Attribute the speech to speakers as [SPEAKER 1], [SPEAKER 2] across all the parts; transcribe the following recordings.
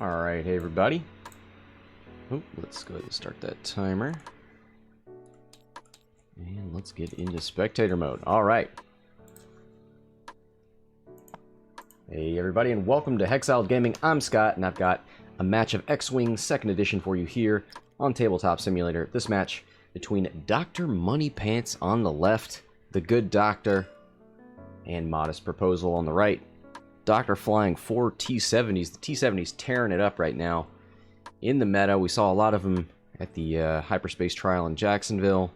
[SPEAKER 1] Alright, hey everybody. Let's go ahead and start that timer. And let's get into spectator mode. Alright. Hey everybody, and welcome to Hexiled Gaming. I'm Scott, and I've got a match of X-Wing 2nd Edition for you here on Tabletop Simulator. This match between Dr. Moneypants on the left, the good doctor, and Modest Proposal on the right. Doctor flying 4 T-70s. The T-70's tearing it up right now in the meta. We saw a lot of them at the Hyperspace Trial in Jacksonville.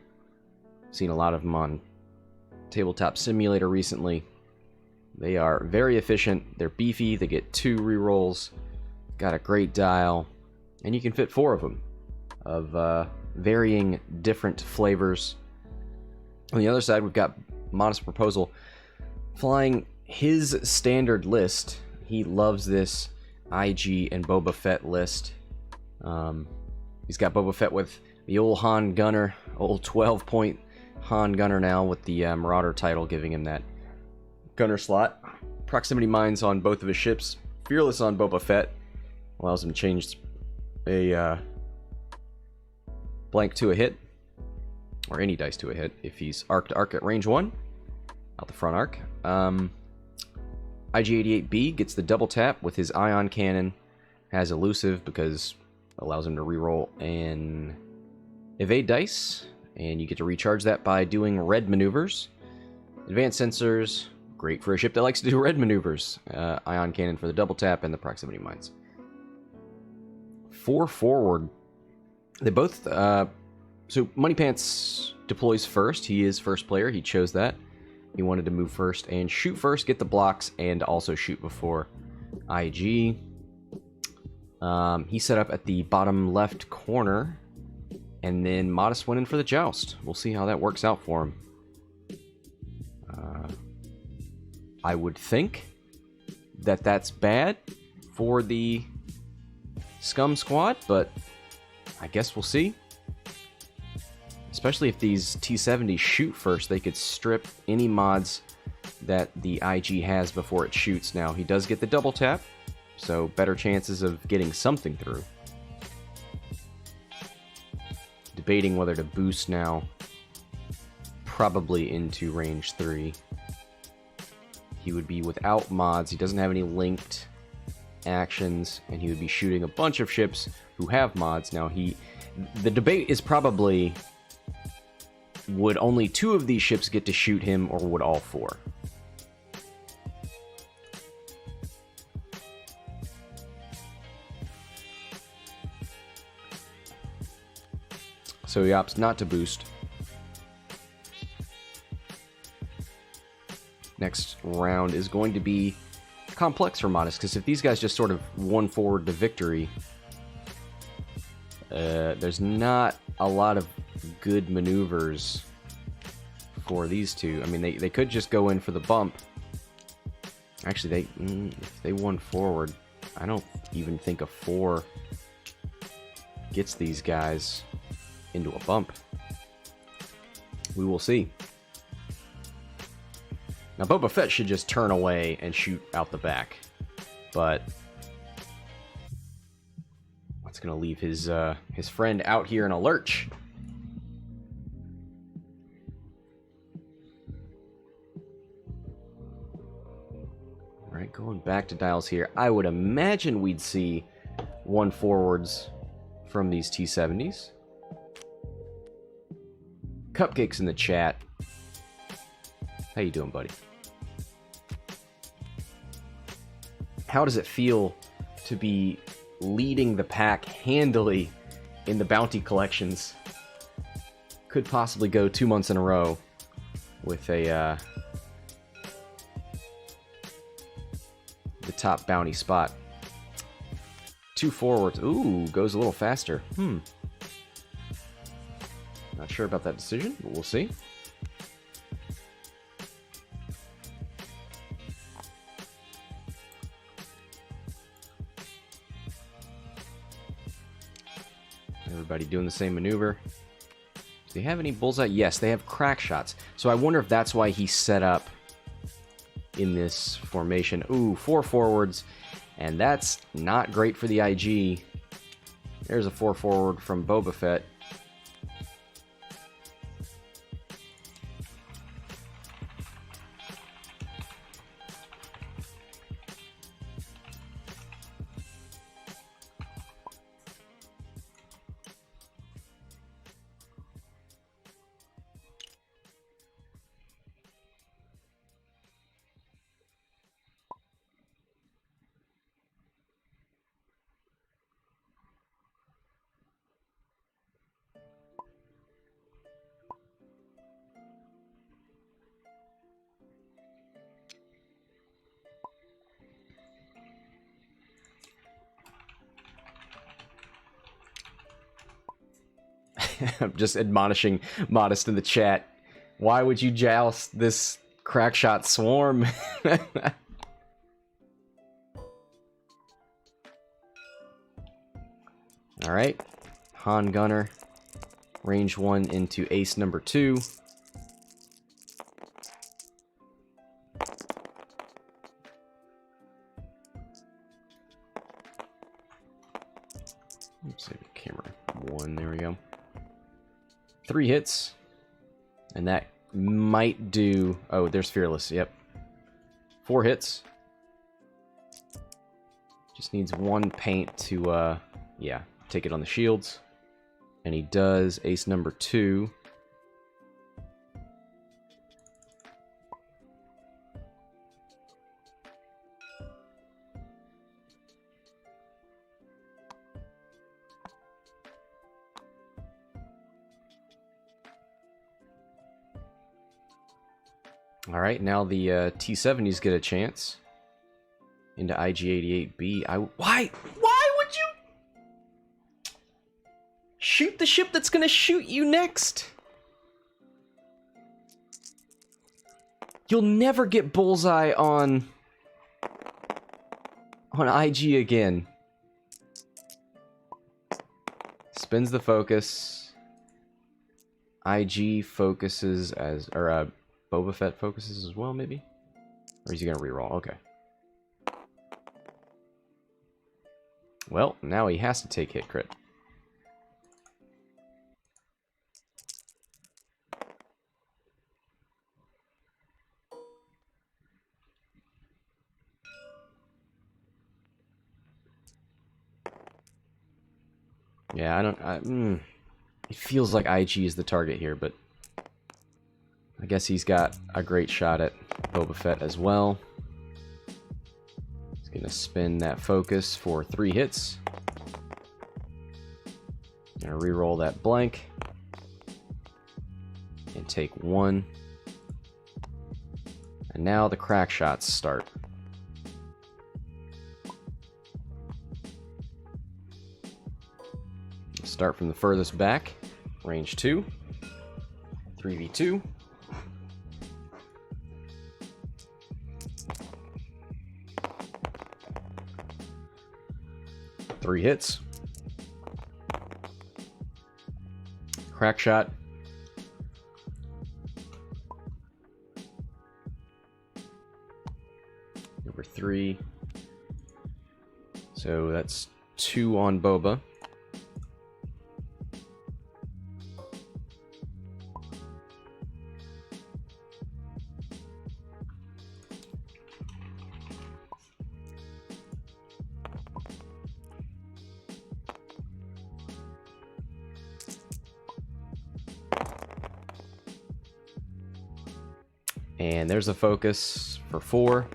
[SPEAKER 1] Seen a lot of them on Tabletop Simulator recently. They are very efficient. They're beefy. They get 2 rerolls. Got a great dial. And you can fit 4 of them of varying different flavors. On the other side, we've got Modest Proposal flying his standard list. He loves this IG and Boba Fett list. He's got Boba Fett with the old Han Gunner, old 12-point Han Gunner now with the Marauder title giving him that Gunner slot. Proximity mines on both of his ships. Fearless on Boba Fett. Allows him to change a blank to a hit. Or any dice to a hit if he's arc to arc at range 1. Out the front arc. IG-88B gets the double tap with his ion cannon. Has elusive because it allows him to reroll an evade dice. And you get to recharge that by doing red maneuvers. Advanced sensors, great for a ship that likes to do red maneuvers. Ion cannon for the double tap and the proximity mines. 4 forward. They both... so Moneypants deploys first. He is first player. He chose that. He wanted to move first and shoot first, get the blocks, and also shoot before IG. He set up at the bottom left corner, and then Modest went in for the joust. We'll see how that works out for him. I would think that that's bad for the Scum Squad, but I guess we'll see. Especially if these T-70s shoot first, they could strip any mods that the IG has before it shoots. Now, he does get the double tap, so better chances of getting something through. Debating whether to boost now. Probably into range 3. He would be without mods. He doesn't have any linked actions, and he would be shooting a bunch of ships who have mods. Now, the debate is probably... would only 2 of these ships get to shoot him, or would all 4? So he opts not to boost. Next round is going to be complex for Modest, because if these guys just sort of won forward to victory, there's not a lot of good maneuvers for these two. I mean, they could just go in for the bump. Actually, if they won forward, I don't even think a 4 gets these guys into a bump. We will see. Now, Boba Fett should just turn away and shoot out the back, but that's going to leave his friend out here in a lurch. Alright, going back to dials here, I would imagine we'd see 1 forwards from these T-70s. Cupcakes in the chat. How you doing, buddy? How does it feel to be leading the pack handily in the bounty collections? Could possibly go 2 months in a row with the top bounty spot. 2 forwards. Ooh, goes a little faster. Not sure about that decision, but we'll see. Everybody doing the same maneuver. Do they have any bullseye? Yes, they have crack shots. So I wonder if that's why he set up in this formation. Ooh, 4 forwards. And that's not great for the IG. There's a 4 forward from Boba Fett. I'm just admonishing Modest in the chat. Why would you joust this crackshot swarm? Alright. Han Gunner. Range 1 into ace number 2. Let's save the camera 1. There we go. 3 hits. And that might do... Oh, there's Fearless. Yep. 4 hits. Just needs 1 paint to, yeah, take it on the shields. And he does ace number 2. Alright, now the T-70s get a chance. Into IG-88B. Why would you shoot the ship that's gonna shoot you next? You'll never get bullseye on IG again. Spins the focus. IG focuses as... Or, Boba Fett focuses as well, maybe? Or is he gonna reroll? Okay. Well, now he has to take hit crit. Yeah, I don't... It feels like IG is the target here, but... I guess he's got a great shot at Boba Fett as well. He's gonna spin that focus for 3 hits. Gonna reroll that blank. And take 1. And now the crack shots start. Start from the furthest back. Range 2. 3v2. 3 hits. Crack shot. Number 3. So that's 2 on Boba. And there's a focus for 4.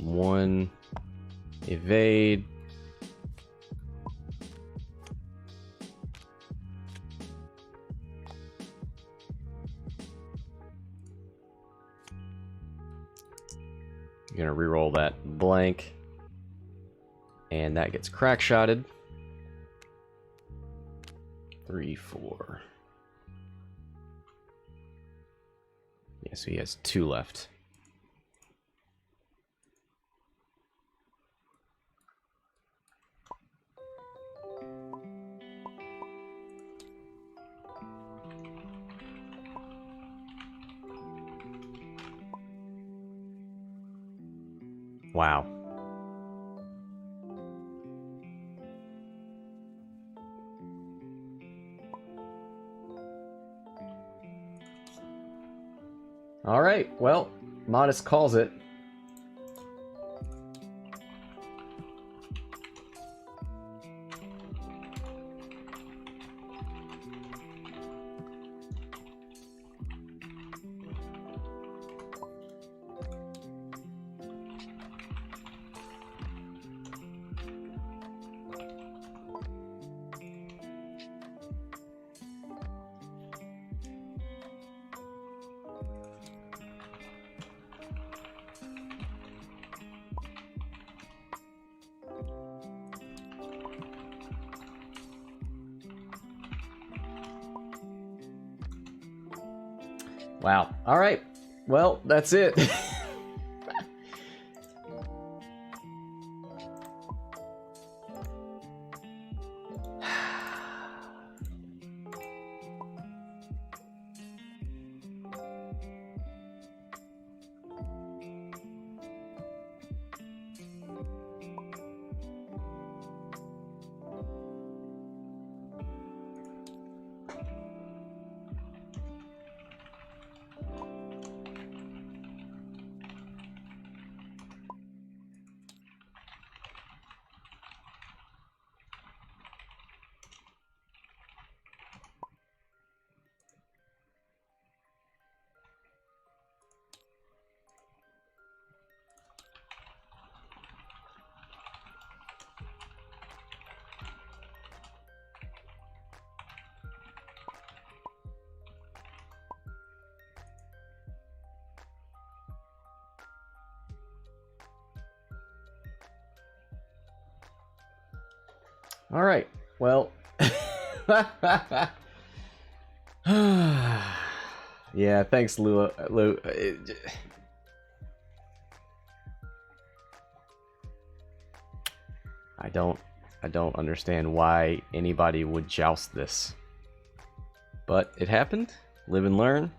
[SPEAKER 1] One evade. Gonna reroll that blank, and that gets crack shotted. 3, 4. Yeah, so he has 2 left. Wow. All right, well, Modest calls it. Wow. All right. Well, that's it. All right. Well. Yeah, thanks, Lou. I don't understand why anybody would joust this. But it happened. Live and learn.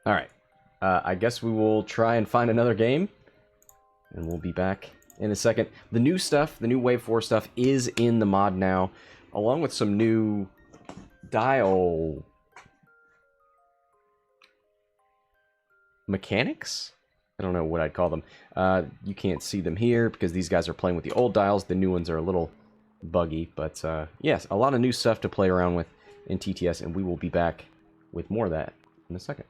[SPEAKER 1] All right. I guess we will try and find another game, and we'll be back in a second. The new stuff, the new Wave 4 stuff, is in the mod now, along with some new dial mechanics? I don't know what I'd call them. You can't see them here because these guys are playing with the old dials. The new ones are a little buggy, but yes, a lot of new stuff to play around with in TTS, and we will be back with more of that in a second.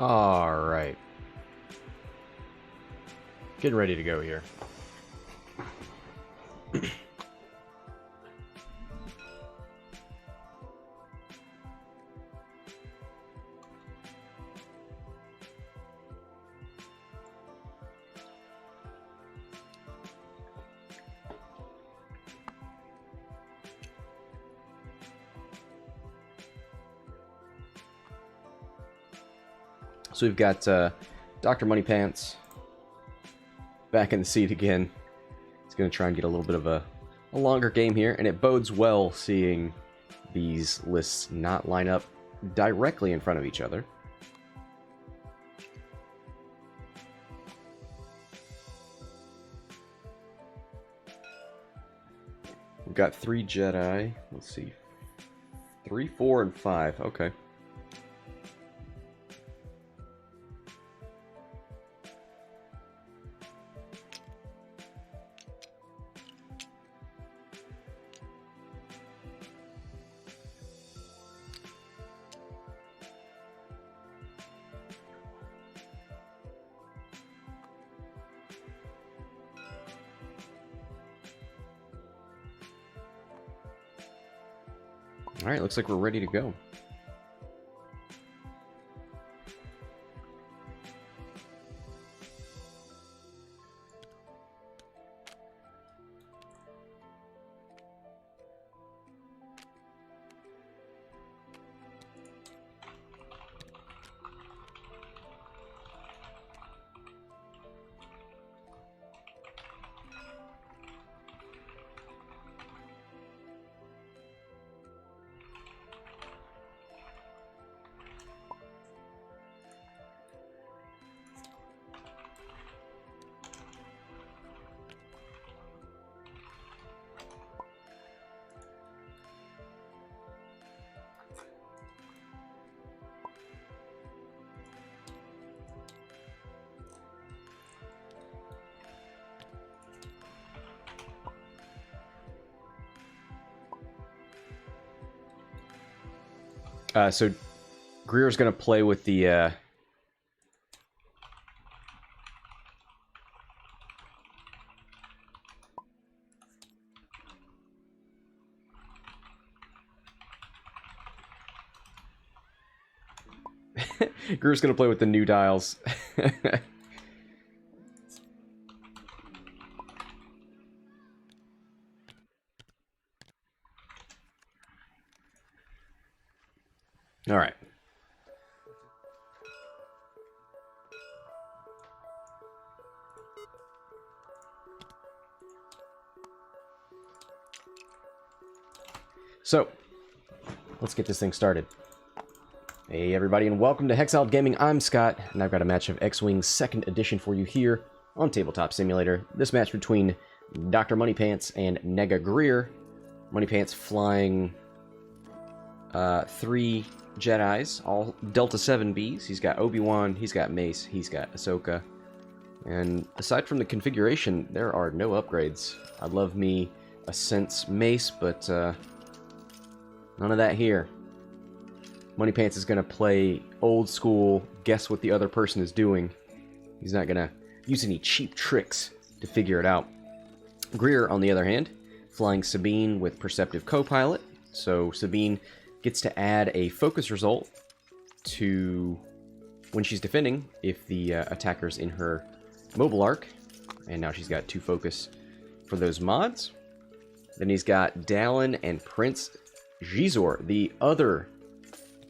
[SPEAKER 1] All right. Getting ready to go here. So we've got Dr. Moneypants back in the seat again. He's going to try and get a little bit of a longer game here, and it bodes well seeing these lists not line up directly in front of each other. We've got 3 Jedi. Let's see. 3, 4, and 5. Okay. All right, looks like we're ready to go. So Greer's going to play with the... Greer's going to play with the new dials. All right. So, let's get this thing started. Hey everybody, and welcome to Hexaled Gaming. I'm Scott, and I've got a match of X-Wing 2nd Edition for you here on Tabletop Simulator. This match between Dr. Moneypants and Nega Greer. Moneypants flying 3 Jedis, all Delta 7Bs. He's got Obi-Wan, he's got Mace, he's got Ahsoka. And aside from the configuration, there are no upgrades. I'd love me a Sense Mace, but none of that here. Moneypants is going to play old school, guess what the other person is doing. He's not going to use any cheap tricks to figure it out. Greer, on the other hand, flying Sabine with Perceptive Copilot. So Sabine gets to add a focus result to when she's defending if the attacker's in her mobile arc. And now she's got 2 focus for those mods. Then he's got Dallin and Prince Gizor, the other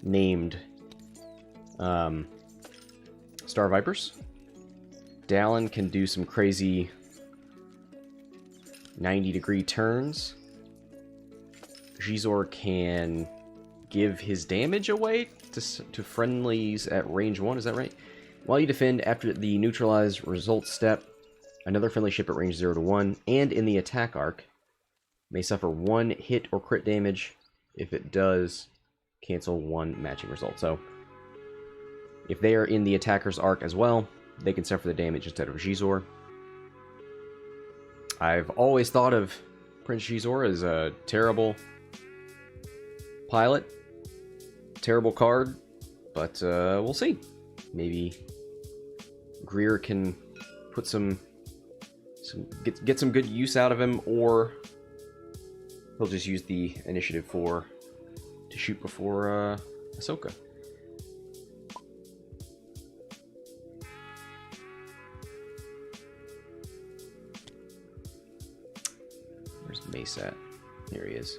[SPEAKER 1] named Star Vipers. Dallin can do some crazy 90-degree turns. Gizor can give his damage away to friendlies at range 1, is that right? While you defend after the neutralize results step, another friendly ship at range 0 to 1, and in the attack arc, may suffer 1 hit or crit damage. If it does, cancel 1 matching result. So, if they are in the attacker's arc as well, they can suffer the damage instead of Gizor. I've always thought of Prince Gizor as a terrible pilot, terrible card, but we'll see. Maybe Greer can put get some good use out of him, or he'll just use the initiative to shoot before Ahsoka. Where's Mace at? Here he is.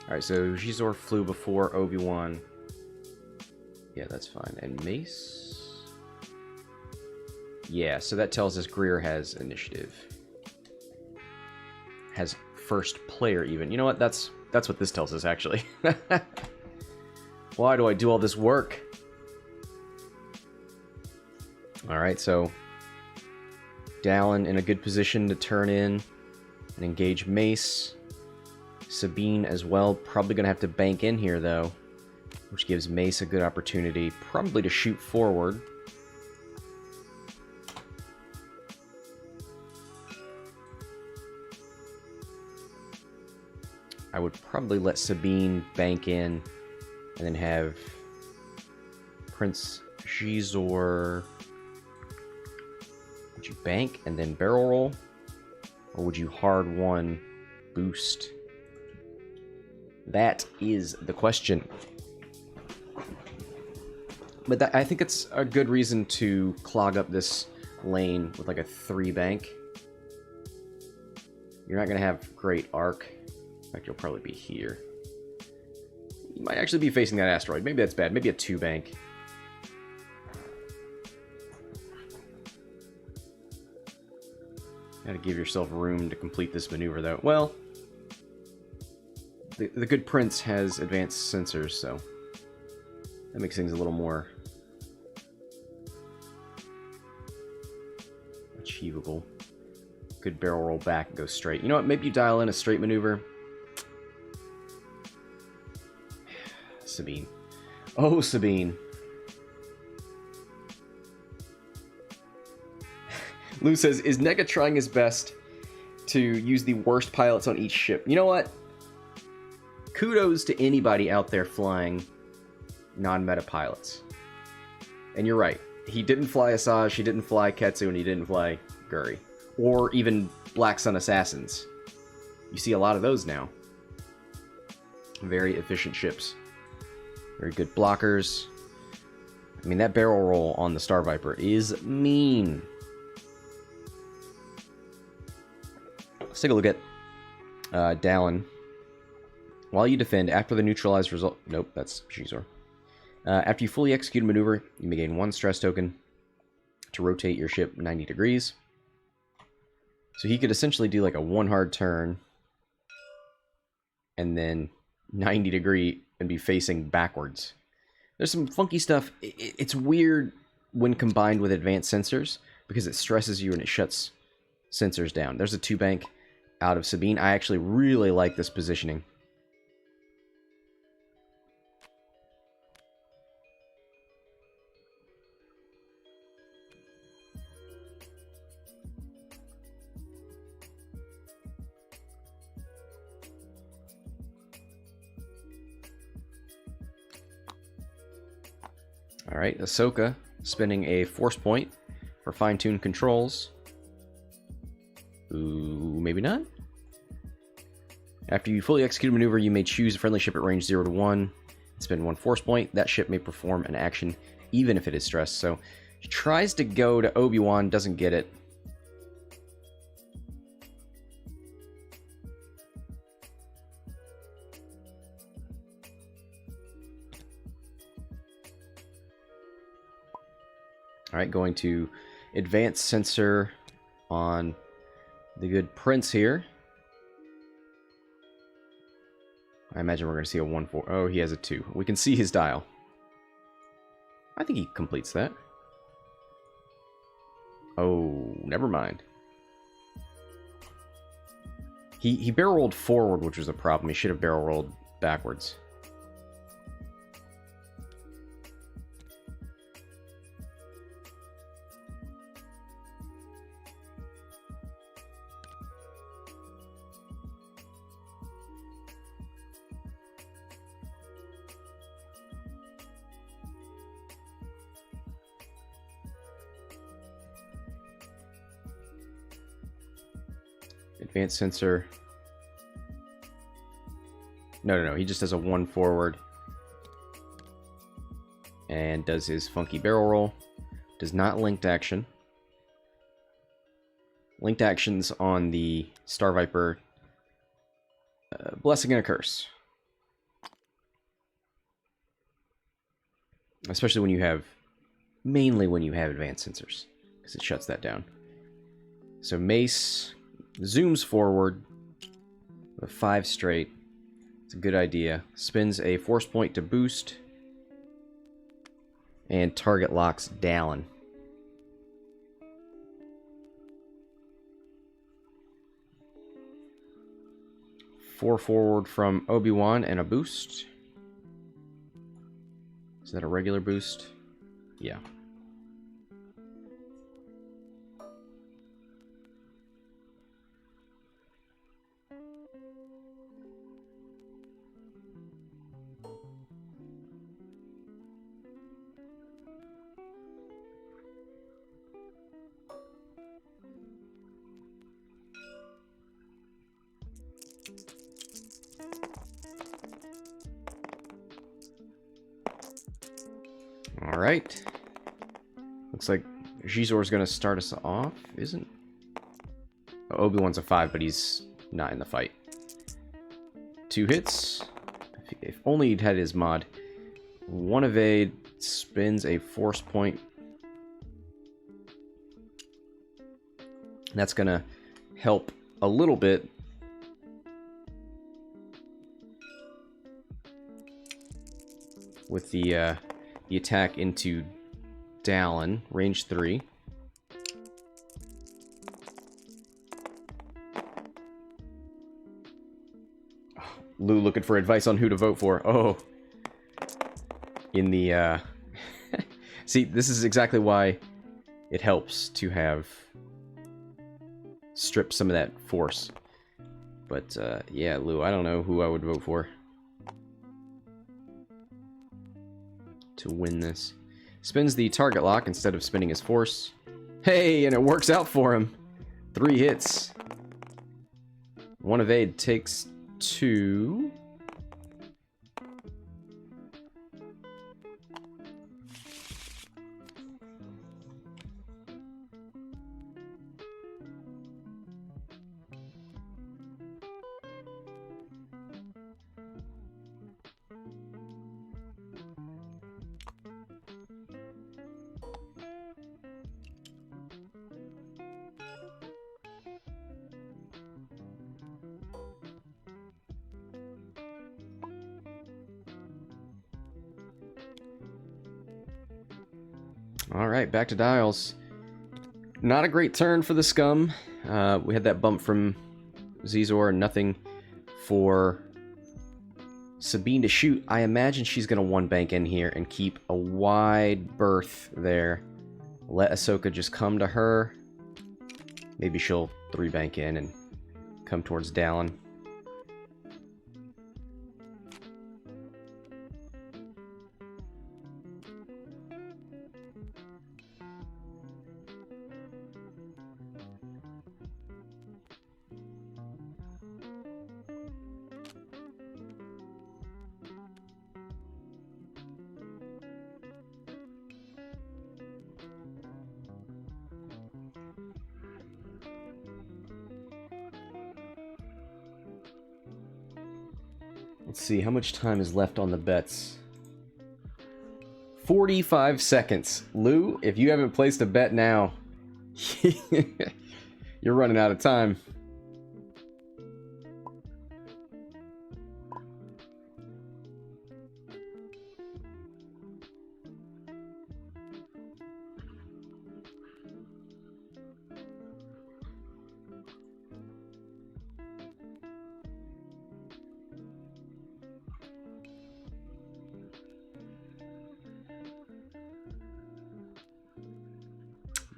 [SPEAKER 1] Alright, so Gizor flew before Obi-Wan. Yeah, that's fine. And Mace? Yeah, so that tells us Greer has initiative. Has first player even. You know what? That's what this tells us, actually. Why do I do all this work? Alright, so Dallin in a good position to turn in and engage Mace. Sabine as well. Probably going to have to bank in here, though, which gives Mace a good opportunity, probably to shoot forward. I would probably let Sabine bank in and then have Prince Gizor. Would you bank and then barrel roll? Or would you hard 1 boost? That is the question. But I think it's a good reason to clog up this lane with like a 3 bank. You're not going to have great arc. In fact, you'll probably be here. You might actually be facing that asteroid. Maybe that's bad. Maybe a 2 bank. Gotta give yourself room to complete this maneuver, though. Well, the good prince has advanced sensors, so that makes things a little more achievable. Good barrel roll back and go straight. You know what? Maybe you dial in a straight maneuver. Sabine. Oh, Sabine. Lou says, is Nega trying his best to use the worst pilots on each ship? You know what? kudos to anybody out there flying non-meta pilots. And you're right. He didn't fly Asajj, he didn't fly Ketsu, and he didn't fly Guri. Or even Black Sun Assassins. You see a lot of those now. Very efficient ships. Very good blockers. I mean, that barrel roll on the Star Viper is mean. Let's take a look at Dallin. While you defend, after the neutralized result... Nope, that's Xizor. After you fully execute a maneuver, you may gain 1 stress token to rotate your ship 90 degrees. So he could essentially do like a 1 hard turn and then 90 degree and be facing backwards. There's some funky stuff. It's weird when combined with advanced sensors because it stresses you and it shuts sensors down. There's a 2-bank out of Sabine. I actually really like this positioning. Alright, Ahsoka spending a force point for fine-tuned controls. Ooh, maybe not? After you fully execute a maneuver, you may choose a friendly ship at range 0 to 1. Spend 1 force point. That ship may perform an action even if it is stressed. So, he tries to go to Obi-Wan, doesn't get it. Alright, going to advanced sensor on the good Prince here. I imagine we're going to see a 1-4. Oh, he has a 2. We can see his dial. I think he completes that. Oh, never mind. He barrel rolled forward, which was a problem. He should have barrel rolled backwards. Advanced sensor. No. He just does a 1 forward. And does his funky barrel roll. Does not linked action. Linked actions on the Star Viper. Blessing and a curse. Especially when you have... Mainly when you have advanced sensors. Because it shuts that down. So Mace... Zooms forward with 5 straight. It's a good idea. Spins a force point to boost. And target locks Dallin. Four forward from Obi-Wan and a boost. Is that a regular boost? Yeah. Alright. Looks like Xizor's gonna start us off, isn't? Oh, Obi-Wan's a 5, but he's not in the fight. 2 hits. If only he'd had his mod. 1 evade, spins a force point. That's gonna help a little bit. With the attack into Dallin, range 3. Lou looking for advice on who to vote for. Oh. In the, See, this is exactly why it helps to have stripped some of that force. But, yeah, Lou, I don't know who I would vote for. to win this. Spins the target lock instead of spinning his force. Hey, and it works out for him. 3 hits. 1 evade takes 2. Alright, back to dials. Not a great turn for the scum. We had that bump from Zizor and nothing for Sabine to shoot. I imagine she's going to 1-bank in here and keep a wide berth there. Let Ahsoka just come to her. Maybe she'll 3-bank in and come towards Dallin. Let's see, how much time is left on the bets? 45 seconds. Lou, if you haven't placed a bet now, you're running out of time.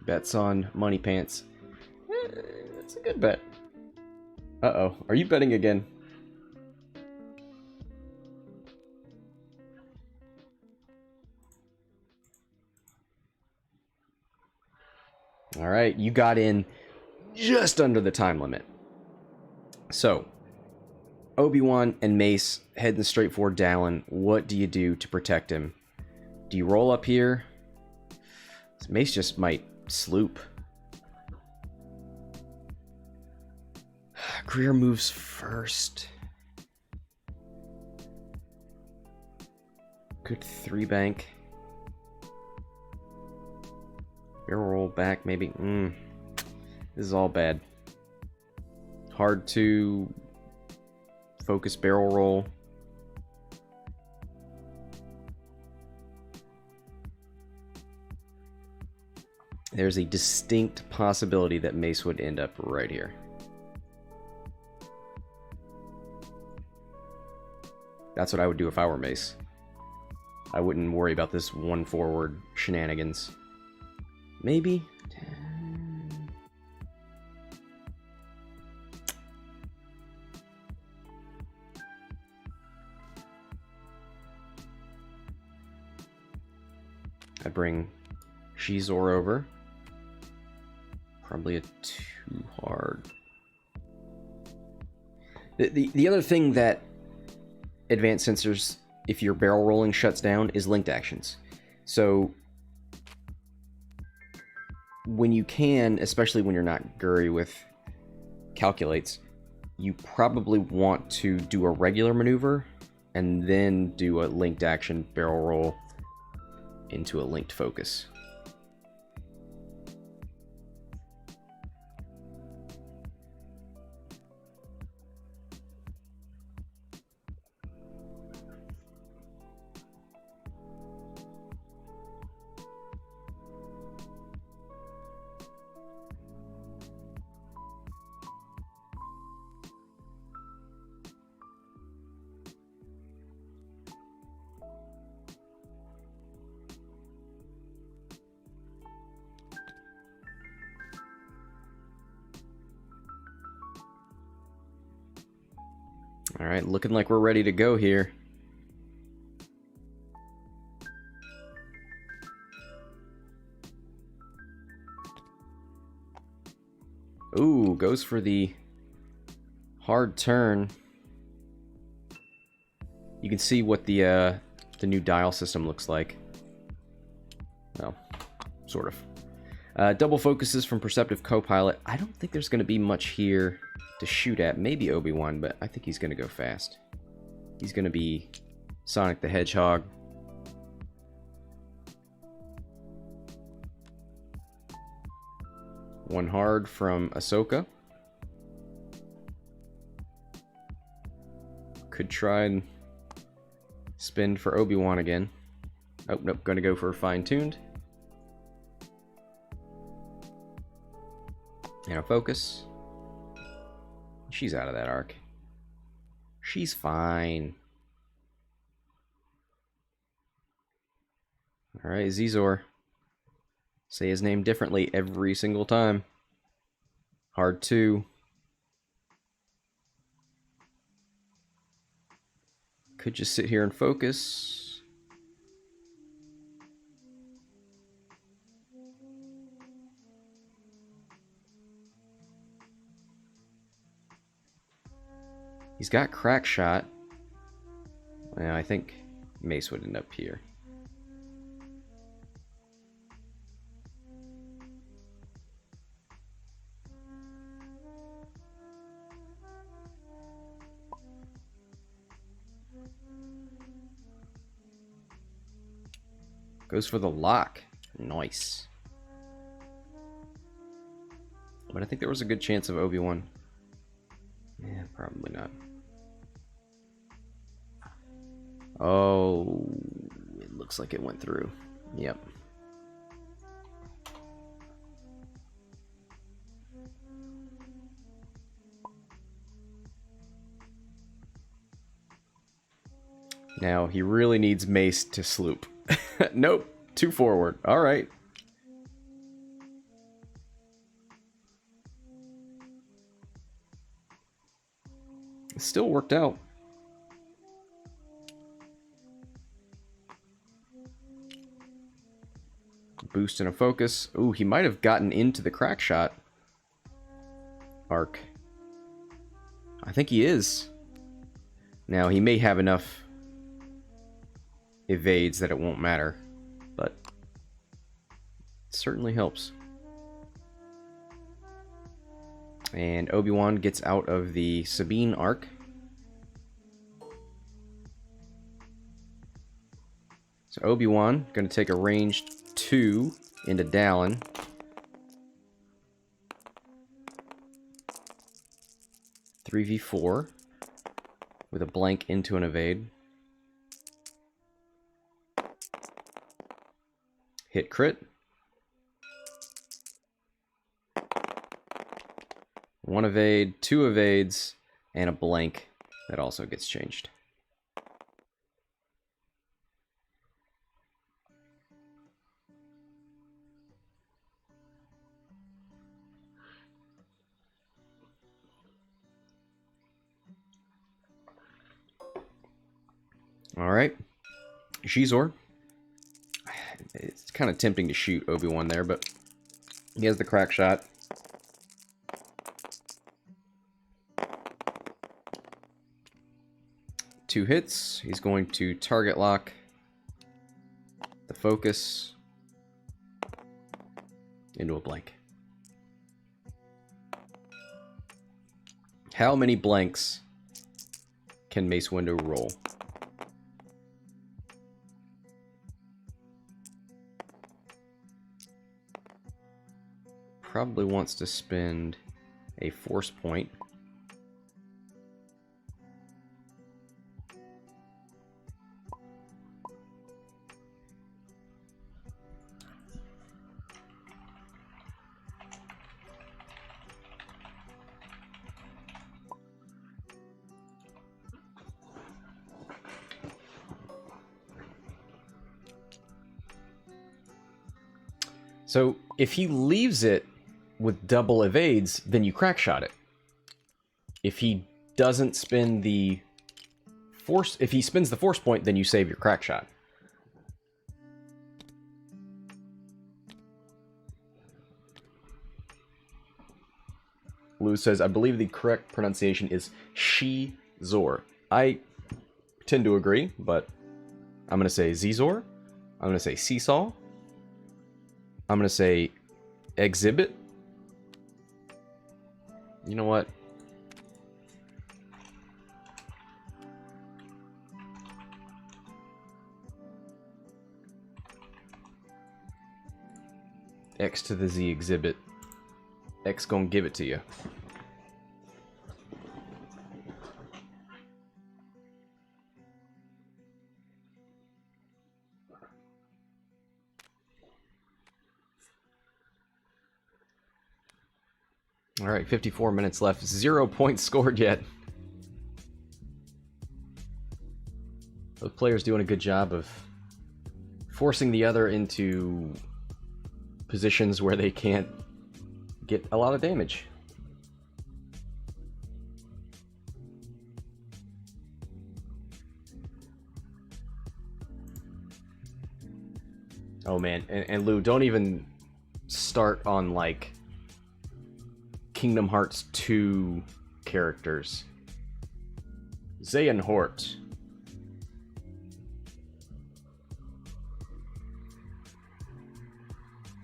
[SPEAKER 1] Bets on Money Pants. That's a good bet. Uh-oh. Are you betting again? Alright, you got in just under the time limit. So, Obi-Wan and Mace heading straight for Dallin. What do you do to protect him? Do you roll up here? Mace just might sloop. Greer moves first. Good 3-bank. Barrel roll back, maybe. This is all bad. Hard to focus barrel roll. There's a distinct possibility that Mace would end up right here. That's what I would do if I were Mace. I wouldn't worry about this 1 forward shenanigans. Maybe? I bring Shizor over. Probably a too hard. The other thing that advanced sensors, if your barrel rolling shuts down, is linked actions. So when you can, especially when you're not Guri with calculates, you probably want to do a regular maneuver and then do a linked action barrel roll into a linked focus. All right, looking like we're ready to go here. Ooh, goes for the hard turn. You can see what the new dial system looks like. Well, sort of. Double focuses from Perceptive Copilot. I don't think there's going to be much here to shoot at. Maybe Obi-Wan, but I think he's going to go fast. He's going to be Sonic the Hedgehog. One hard from Ahsoka. Could try and spin for Obi-Wan again. Oh, nope, gonna go for fine-tuned. And a focus. She's out of that arc. She's fine. Alright, Zizor. Say his name differently every single time. Hard 2. Could just sit here and focus. He's got crack shot. And I think Mace would end up here. Goes for the lock. Nice. But I think there was a good chance of Obi-Wan. Yeah, probably not. Oh, it looks like it went through. Yep. Now, he really needs Mace to sloop. Nope, too forward. All right. It still worked out. Boost and a focus. Ooh, he might have gotten into the crack shot arc. I think he is. Now, he may have enough evades that it won't matter, but it certainly helps. And Obi-Wan gets out of the Sabine arc. So Obi-Wan going to take a ranged 2 into Dallin. Three v 4 with a blank into an evade. Hit crit. One evade, 2 evades, and a blank that also gets changed. All right, Xizor. It's kind of tempting to shoot Obi-Wan there, but he has the crack shot. Two hits. He's going to target lock the focus into a blank. How many blanks can Mace Windu roll? Probably wants to spend a force point. So if he leaves it with double evades, then you crack shot it. If he doesn't spin the force, if he spins the force point, then you save your crack shot. Lou says, I believe the correct pronunciation is She-Zor. I tend to agree, but I'm going to say Zizor. I'm going to say Seesaw. I'm going to say Exhibit. You know what? X to the Z exhibit. X gonna give it to you. Alright, 54 minutes left. 0 points scored yet. Both players doing a good job of forcing the other into positions where they can't get a lot of damage. Oh man, and Lou, don't even start on like Kingdom Hearts 2 characters. Zayn Hort.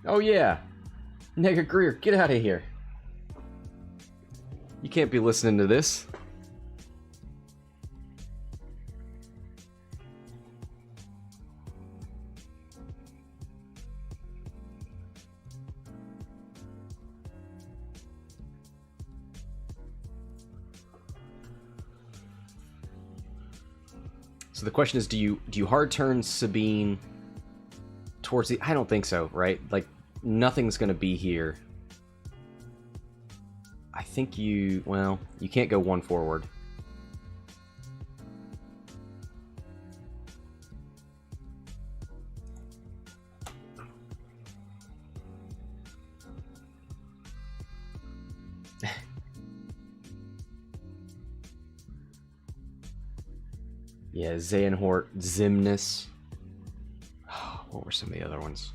[SPEAKER 1] Oh yeah, Nega Greer, get out of here. You can't be listening to this. So the question is, do you hard turn Sabine towards the... I don't think so, right? Like, nothing's gonna be here. I think you... well, you can't go one forward. Yeah, Xehanort, Xemnas. Oh, what were some of the other ones?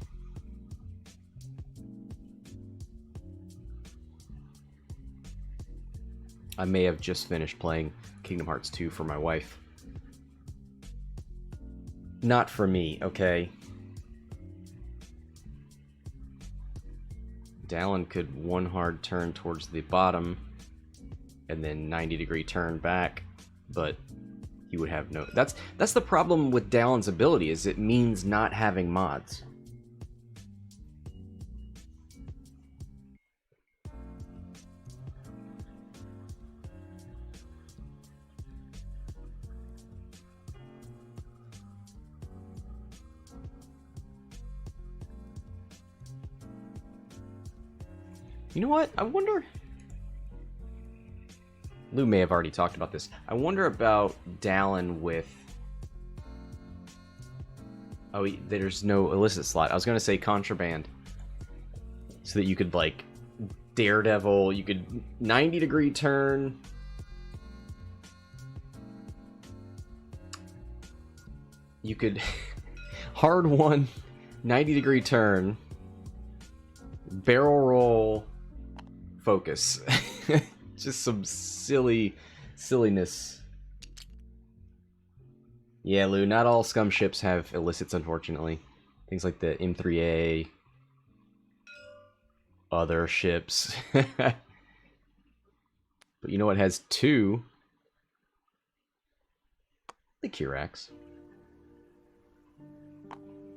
[SPEAKER 1] I may have just finished playing Kingdom Hearts 2 for my wife. Not for me, okay? Dallin could one hard turn towards the bottom and then 90-degree turn back, but he would have no... That's the problem with Dallin's ability, is it means not having mods. You know what? I wonder... Lou may have already talked about this. I wonder about Dallin with... oh, there's no illicit slot. I was going to say contraband. So that you could, like, Daredevil, you could 90-degree turn. You could hard one, 90-degree turn, barrel roll, focus. Just some silliness. Yeah, Lou, not all scum ships have illicits, unfortunately. Things like the M3A, other ships. But you know what has two? The Kirax.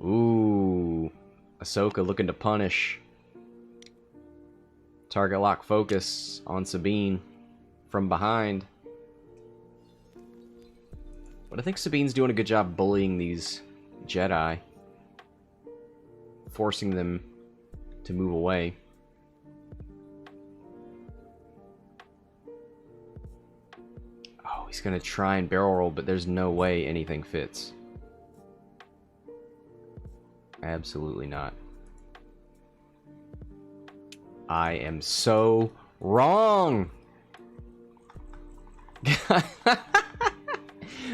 [SPEAKER 1] Ooh, Ahsoka looking to punish. Target lock focus on Sabine from behind. But I think Sabine's doing a good job bullying these Jedi. Forcing them to move away. Oh, he's gonna try and barrel roll, but there's no way anything fits. Absolutely not. I am so wrong.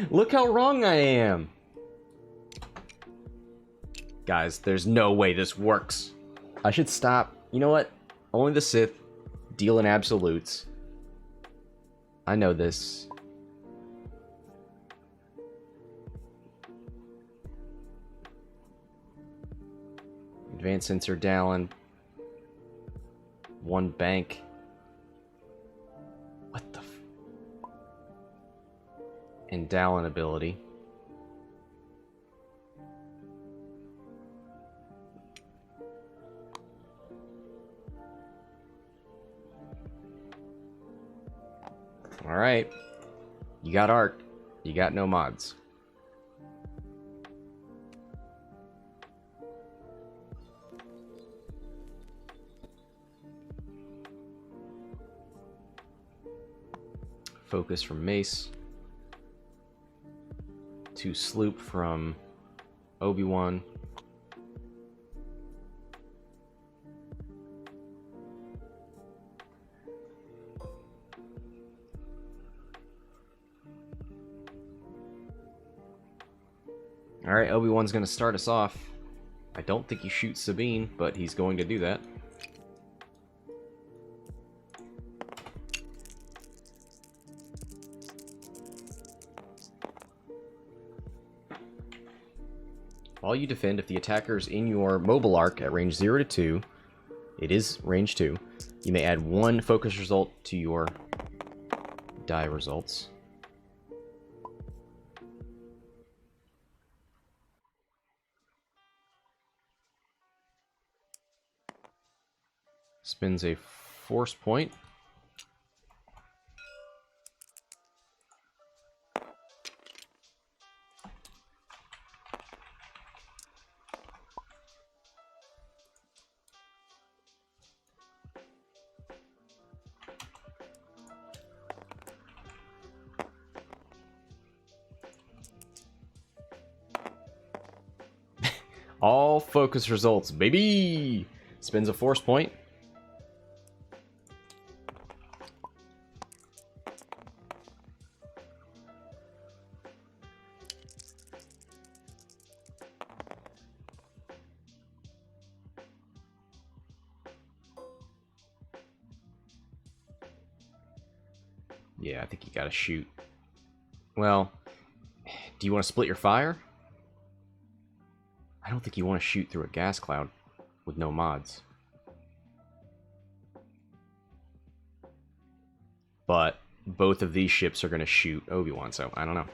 [SPEAKER 1] Look how wrong I am. Guys, there's no way this works. I should stop. You know what? Only the Sith dealing absolutes. I know this. Advanced Sensor Dallin. One bank. What the and Dallin ability. Alright. You got art. You got no mods. Focus from Mace. 2 Sloop from Obi-Wan. Alright, Obi-Wan's going to start us off. I don't think he shoots Sabine, but he's going to do that. While you defend, if the attacker's in your mobile arc at range 0 to 2, it is range 2, you may add 1 focus result to your die results. Spends a force point. All focus results, baby! Spends a force point. Yeah, I think you gotta shoot. Well, do you want to split your fire? I don't think you want to shoot through a gas cloud with no mods. But both of these ships are going to shoot Obi-Wan, so I don't know.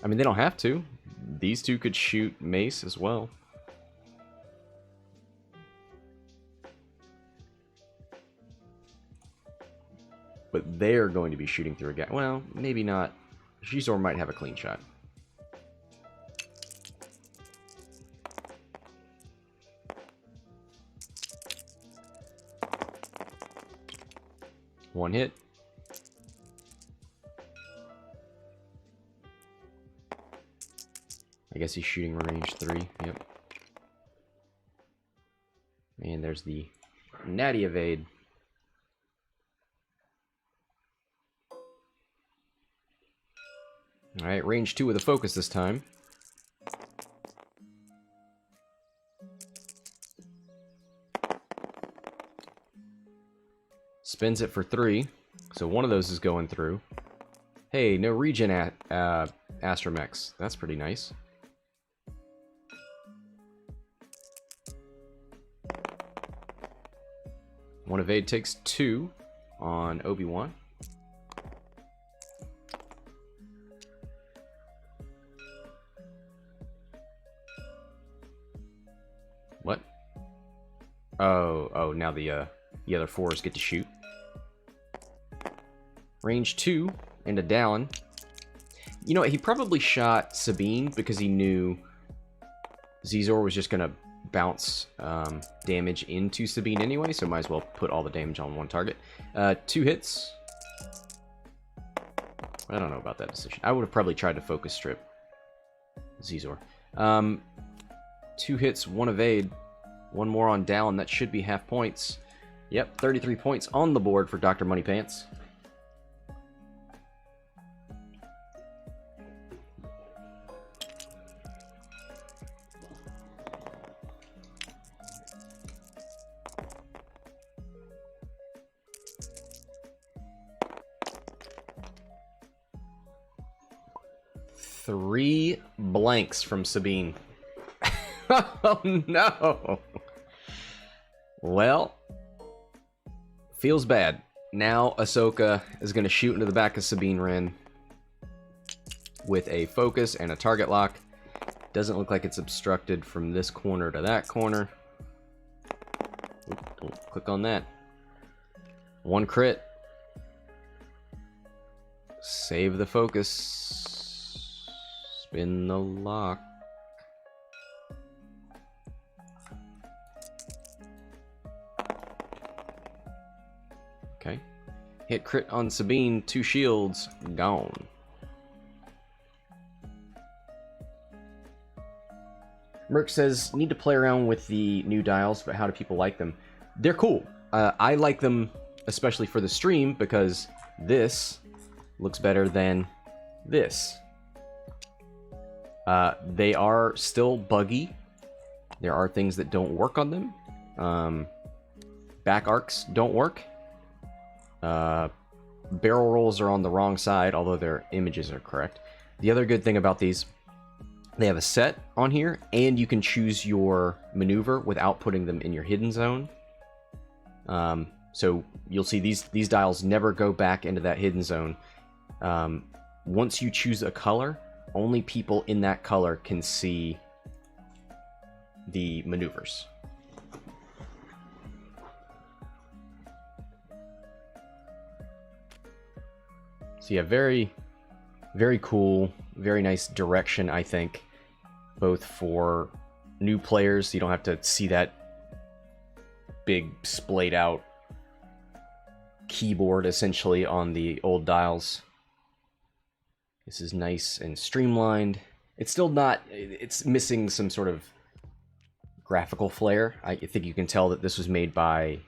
[SPEAKER 1] I mean, they don't have to. These two could shoot Mace as well. But they're going to be shooting through a gas. Well, maybe not. Xizor might have a clean shot. One hit. I guess he's shooting range 3. Yep. And there's the natty evade. Alright, range 2 with a focus this time. Spins it for 3, so one of those is going through. Hey, no regen at Astromechs. That's pretty nice. One evade takes 2 on Obi-Wan. What? Oh, now the other 4s get to shoot. Range 2 into Dallin. You know what, he probably shot Sabine because he knew Xizor was just going to bounce damage into Sabine anyway, so might as well put all the damage on one target. 2 hits. I don't know about that decision. I would have probably tried to focus strip Xizor. 2 hits, 1 evade, 1 more on Dallin. That should be half points. Yep, 33 points on the board for Dr. Moneypants. 3 blanks from Sabine. Oh no! Well, feels bad. Now Ahsoka is going to shoot into the back of Sabine Wren with a focus and a target lock. Doesn't look like it's obstructed from this corner to that corner. Don't click on that. 1 crit. Save the focus. Spin the lock. Okay. Hit crit on Sabine. 2 shields. Gone. Merc says, need to play around with the new dials, but how do people like them? They're cool. I like them especially for the stream because this looks better than this. They are still buggy. There are things that don't work on them. Back arcs don't work. Barrel rolls are on the wrong side, although their images are correct. The other good thing about these, they have a set on here, and you can choose your maneuver without putting them in your hidden zone. So you'll see these dials never go back into that hidden zone. Once you choose a color, only people in that color can see the maneuvers. So yeah, very, very cool, very nice direction, I think, both for new players, so you don't have to see that big splayed out keyboard essentially on the old dials. This is nice and streamlined. It's still not, it's missing some sort of graphical flair. I think you can tell that this was made by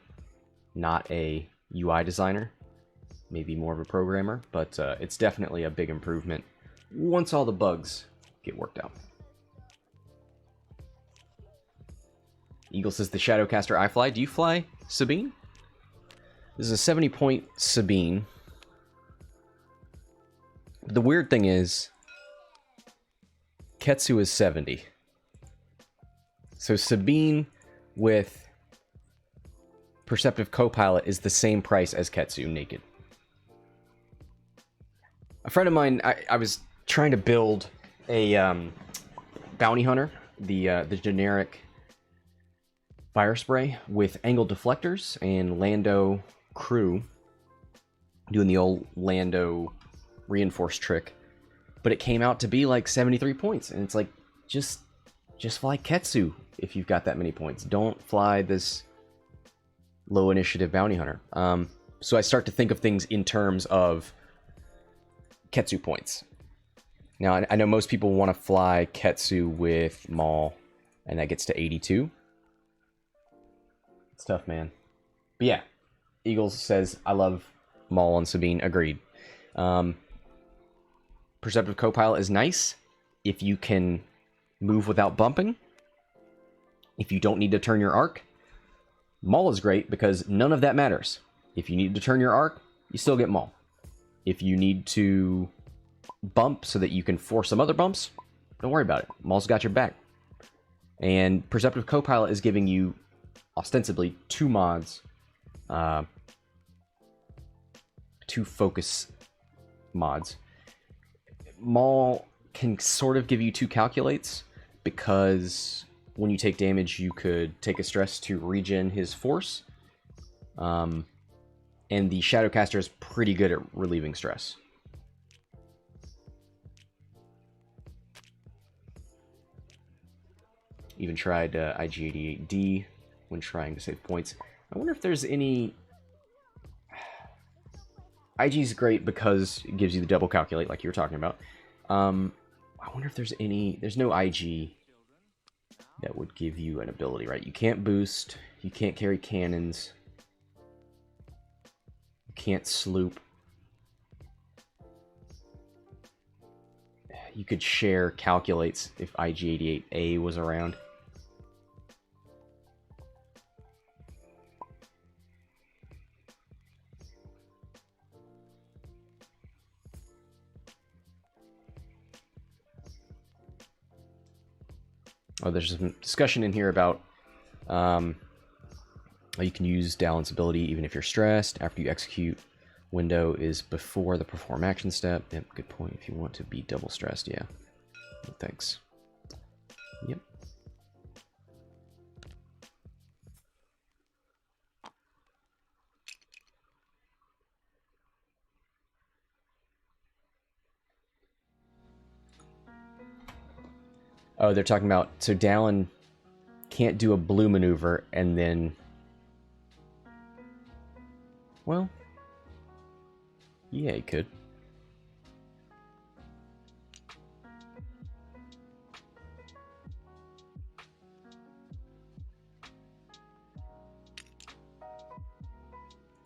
[SPEAKER 1] not a UI designer, maybe more of a programmer, but it's definitely a big improvement once all the bugs get worked out. Eagle says, the Shadowcaster I fly. Do you fly Sabine? This is a 70-point Sabine. The weird thing is, Ketsu is 70. So Sabine with Perceptive Copilot is the same price as Ketsu naked. A friend of mine, I was trying to build a bounty hunter, the generic fire spray with angled deflectors and Lando crew, doing the old Lando reinforced trick, but it came out to be like 73 points, and it's like, just fly Ketsu if you've got that many points. Don't fly this low initiative bounty hunter. So I start to think of things in terms of Ketsu points. Now, I know most people want to fly Ketsu with Maul, and that gets to 82. It's tough, man. But yeah, Eagles says, I love Maul on Sabine. Agreed. Perceptive Copilot is nice if you can move without bumping. If you don't need to turn your arc, Maul is great because none of that matters. If you need to turn your arc, you still get Maul. If you need to bump so that you can force some other bumps, don't worry about it. Maul's got your back. And Perceptive Copilot is giving you ostensibly 2 mods, 2 focus mods. Maul can sort of give you 2 calculates, because when you take damage, you could take a stress to regen his force. And the Shadowcaster is pretty good at relieving stress. Even tried IG-88D when trying to save points. I wonder if there's any... IG's great because it gives you the double calculate like you were talking about. I wonder if there's any... There's no IG that would give you an ability, right? You can't boost. You can't carry cannons. You can't sloop. You could share calculates if IG-88A was around. Oh, there's some discussion in here about you can use Dallin's ability even if you're stressed. After you execute, window is before the perform action step. Yep, good point. If you want to be double stressed, yeah. Thanks. Yep. Oh, they're talking about, so Dallin can't do a blue maneuver and then, well, yeah, he could.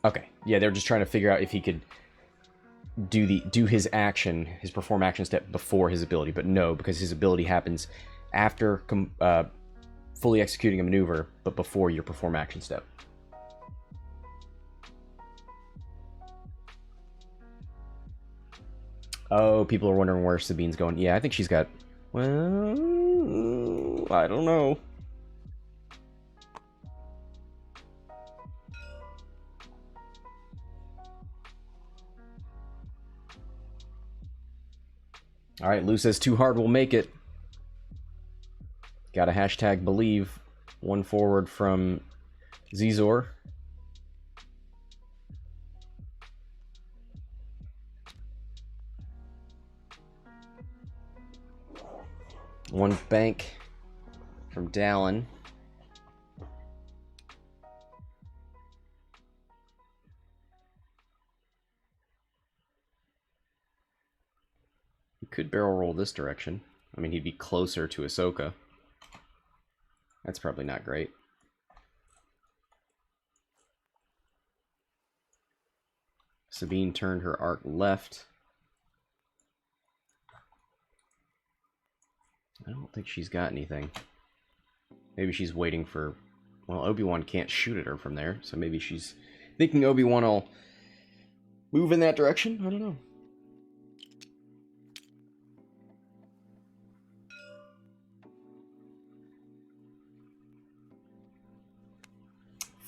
[SPEAKER 1] Okay, yeah, they're just trying to figure out if he could do his action, his perform action step before his ability, but no, because his ability happens after fully executing a maneuver, but before your perform action step. Oh, people are wondering where Sabine's going. Yeah, I think she's got, well, I don't know. All right, Lou says too hard will make it. Got a hashtag believe. One forward from Zizor. One bank from Dallin. He could barrel roll this direction. I mean, he'd be closer to Ahsoka. That's probably not great. Sabine turned her arc left. I don't think she's got anything. Maybe she's waiting for... Well, Obi-Wan can't shoot at her from there, so maybe she's thinking Obi-Wan will move in that direction? I don't know.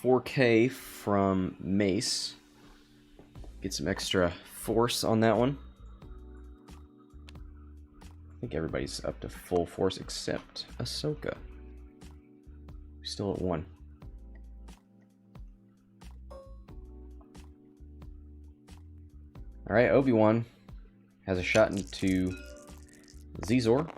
[SPEAKER 1] $4K from Mace. Get some extra force on that one. I think everybody's up to full force except Ahsoka. Still at 1. Alright, Obi-Wan has a shot into Zizor.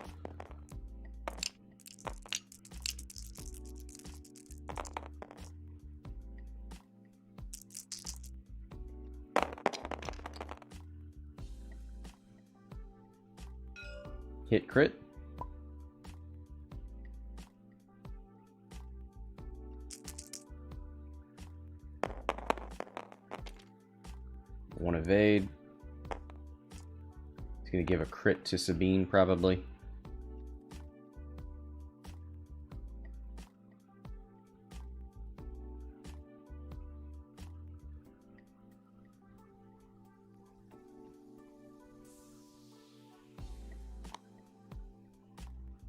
[SPEAKER 1] Hit crit. One evade. He's going to give a crit to Sabine, probably.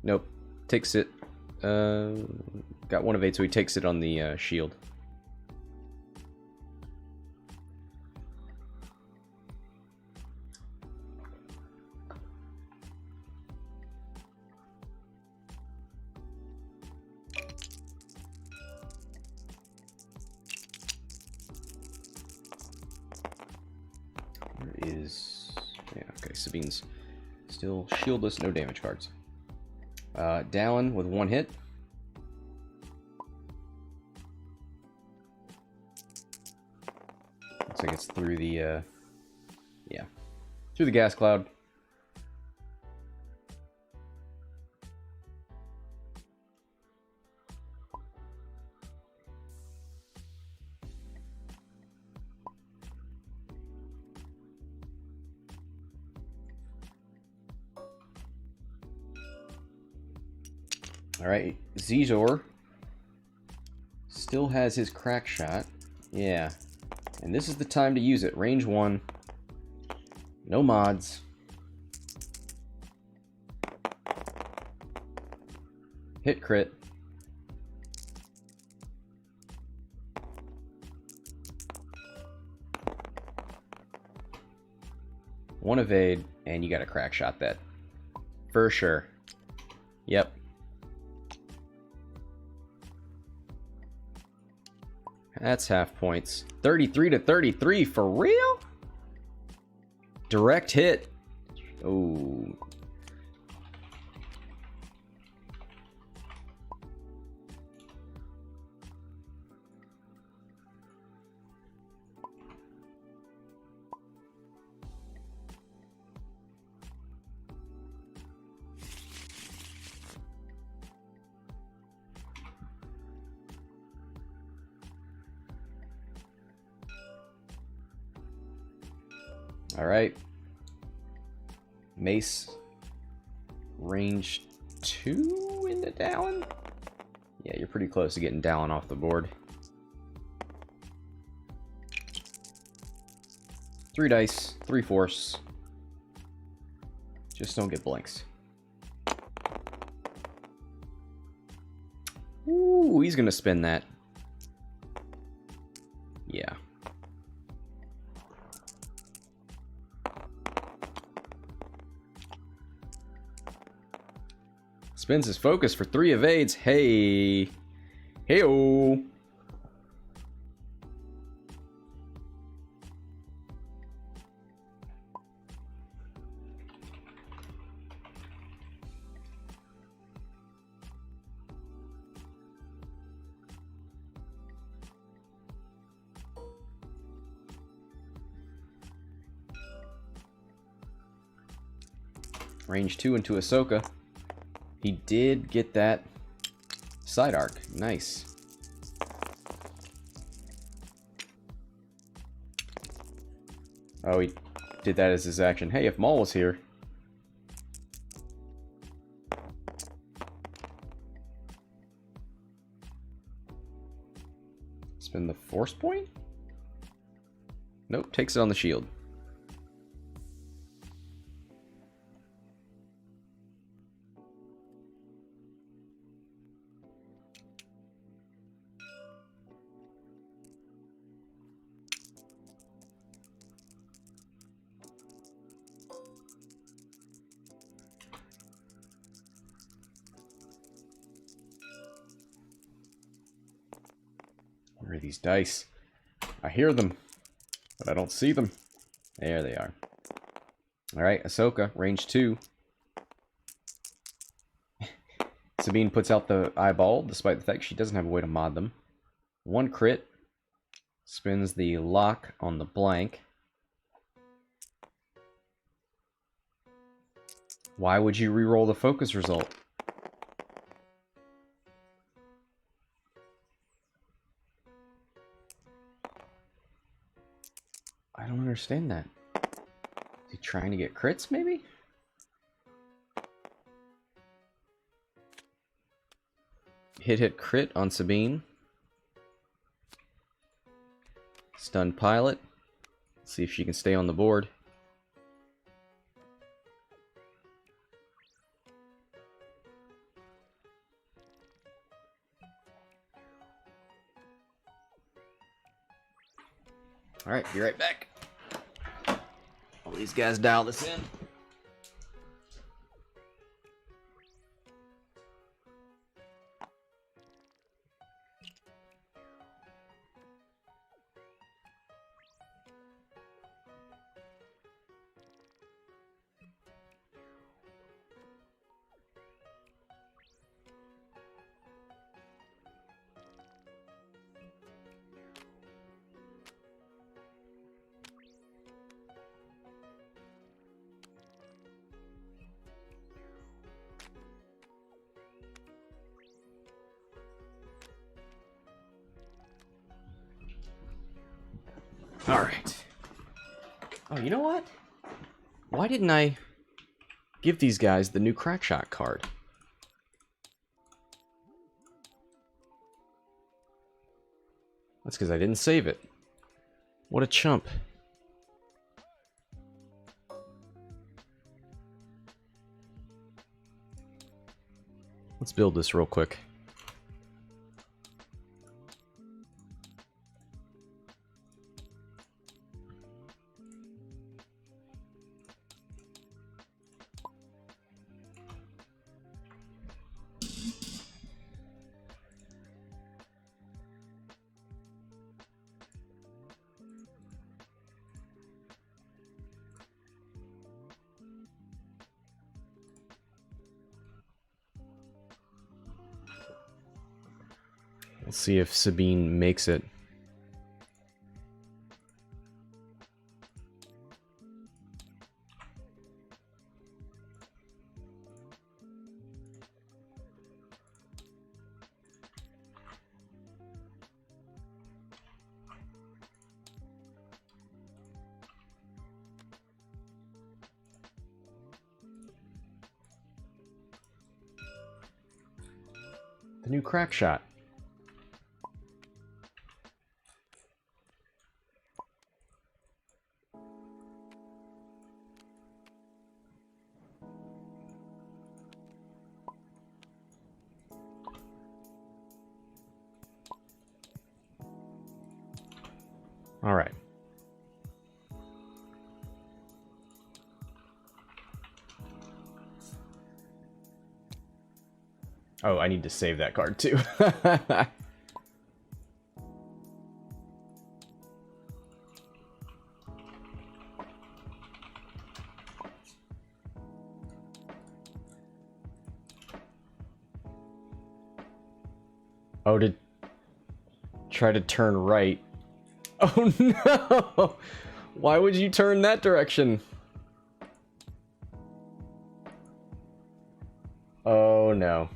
[SPEAKER 1] Nope. Takes it. Got one evade, so he takes it on the shield. Where is... Yeah, okay, Sabine's still shieldless, no damage cards. Dallin with 1 hit. Looks like it's through the, yeah, through the gas cloud. Alright, Zizor still has his crack shot. Yeah. And this is the time to use it. Range 1. No mods. Hit crit. One evade, and you got to crack shot that. For sure. Yep. That's half points. 33 to 33, for real? Direct hit. Oh. All right. Mace. Range 2 into Dallin? Yeah, you're pretty close to getting Dallin off the board. 3 dice, 3 force. Just don't get blinks. Ooh, he's gonna spin that. Yeah. Spins his focus for 3 evades. Hey. Hey-oh. Range 2 into Ahsoka. He did get that side arc. Nice. Oh, he did that as his action. Hey, if Maul was here. Spin the force point? Nope, takes it on the shield. Where are these dice? I hear them, but I don't see them. There they are. Alright, Ahsoka, range 2. Sabine puts out the eyeball, despite the fact she doesn't have a way to mod them. 1 crit. Spins the lock on the blank. Why would you reroll the focus result? I don't understand that. Is he trying to get crits, maybe? Hit crit on Sabine. Stun pilot. Let's see if she can stay on the board. Alright, be right back. All these guys dial this in. Alright. Oh, you know what? Why didn't I give these guys the new Crackshot card? That's because I didn't save it. What a chump. Let's build this real quick. Let's see if Sabine makes it. The new crack shot. All right. Oh, I need to save that card too. Oh, to try to turn right. Oh no! Why would you turn that direction? Oh no.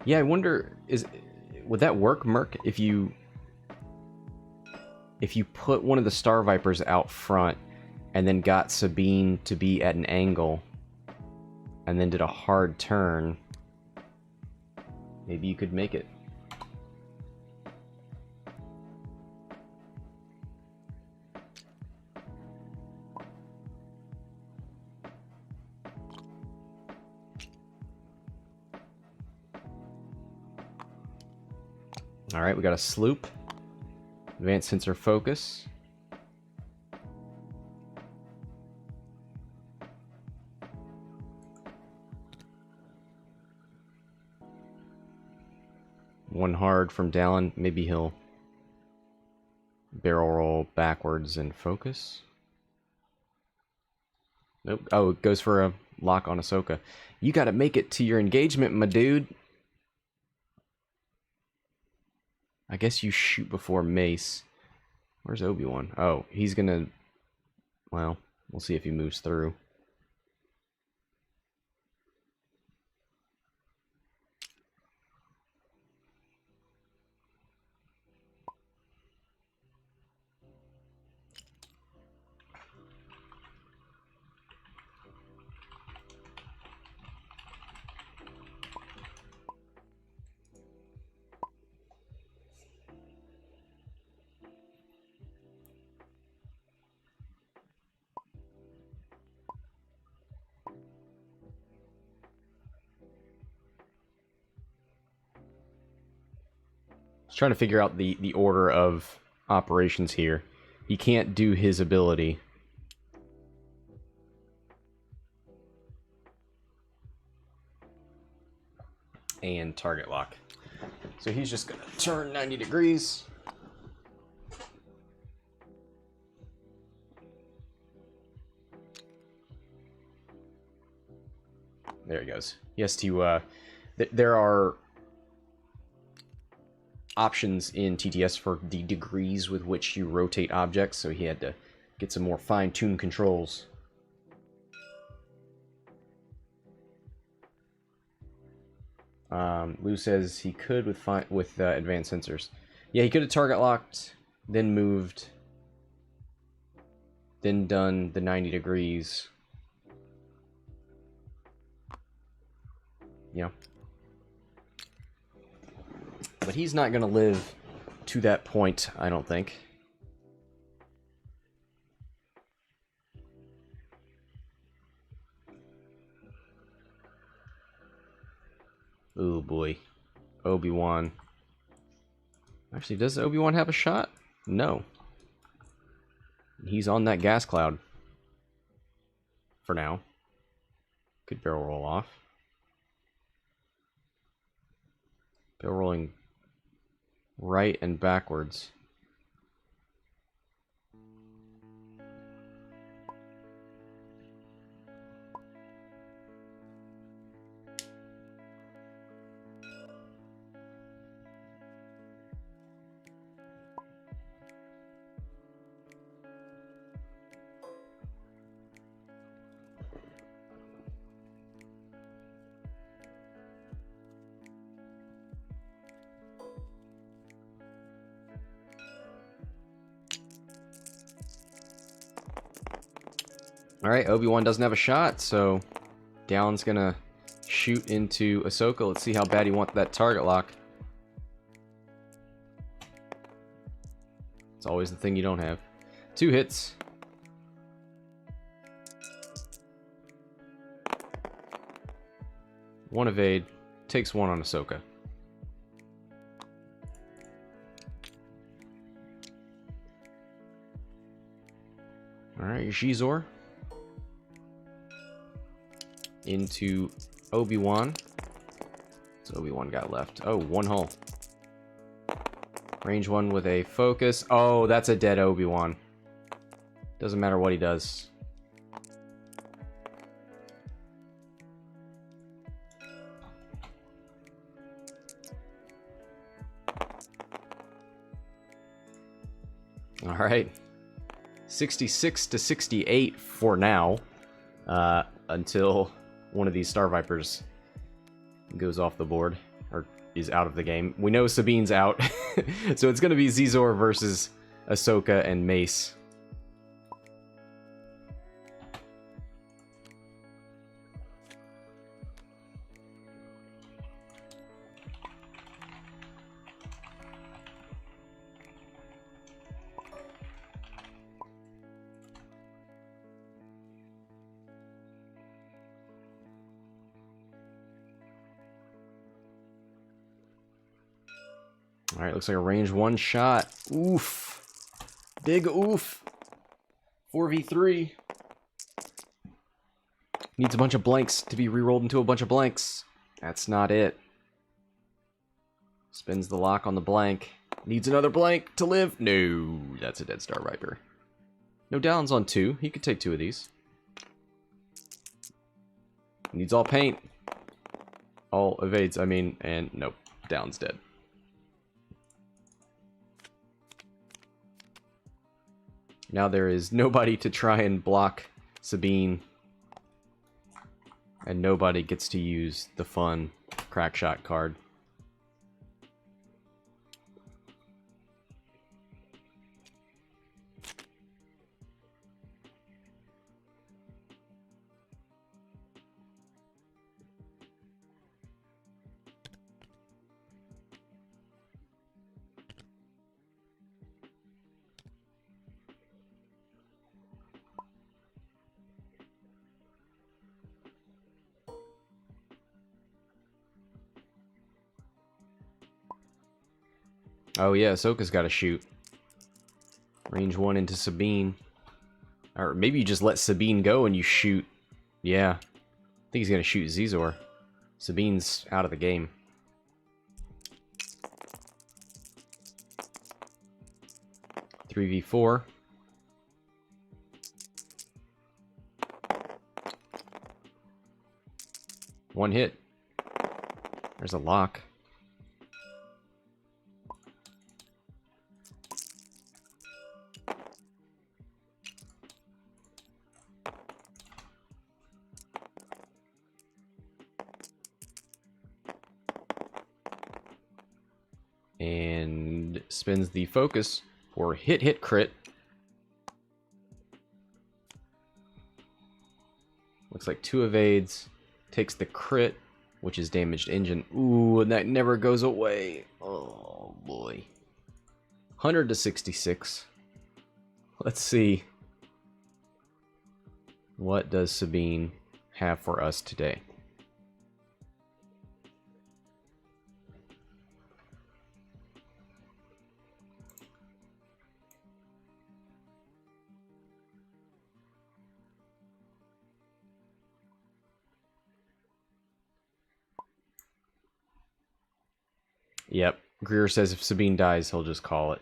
[SPEAKER 1] Yeah, I wonder, would that work, Merc, if you put one of the Star Vipers out front and then got Sabine to be at an angle and then did a hard turn? Maybe you could make it. Alright, we got a sloop. Advanced sensor focus. One hard from Dallin. Maybe he'll barrel roll backwards and focus. Nope. Oh, it goes for a lock on Ahsoka. You gotta make it to your engagement, my dude. I guess you shoot before Mace. Where's Obi-Wan? Oh, he's gonna... Well, we'll see if he moves through. Trying to figure out the order of operations here. He can't do his ability. And target lock. So he's just gonna turn 90 degrees. There he goes. He has to, there are options in TTS for the degrees with which you rotate objects, so he had to get some more fine-tuned controls. Lou says he could with advanced sensors. Yeah, he could have target locked, then moved, then done the 90 degrees. you know. But he's not going to live to that point, I don't think. Oh boy. Obi-Wan. Actually, does Obi-Wan have a shot? No. He's on that gas cloud. For now. Could barrel roll off. Barrel rolling right and backwards. Alright, Obi-Wan doesn't have a shot, so Down's gonna shoot into Ahsoka. Let's see how bad he wants that target lock. It's always the thing you don't have. 2 hits. One evade. Takes 1 on Ahsoka. Alright, Xizor. Into Obi-Wan. So Obi-Wan got left. Oh, 1 hull. Range 1 with a focus. Oh, that's a dead Obi-Wan. Doesn't matter what he does. All right. 66 to 68 for now. Until one of these Star Vipers goes off the board, or is out of the game. We know Sabine's out, so it's going to be Xizor versus Ahsoka and Mace. Alright, looks like a range 1 shot. Oof. Big oof. 4v3. Needs a bunch of blanks to be rerolled into a bunch of blanks. That's not it. Spins the lock on the blank. Needs another blank to live. No, that's a dead Star Viper. No downs on 2. He could take 2 of these. Needs all paint. All evades, I mean, and nope. Down's dead. Now there is nobody to try and block Sabine. And nobody gets to use the fun crack shot card. Oh yeah, Ahsoka's got to shoot. Range 1 into Sabine. Or maybe you just let Sabine go and you shoot. Yeah. I think he's going to shoot Xizor. Sabine's out of the game. Three v 4. One hit. There's a lock. And spins the focus for hit crit. Looks like 2 evades. Takes the crit which is damaged engine. Ooh, and that never goes away. Oh, boy. 100 to 66. Let's see. What does Sabine have for us today? Yep. Greer says if Sabine dies, he'll just call it.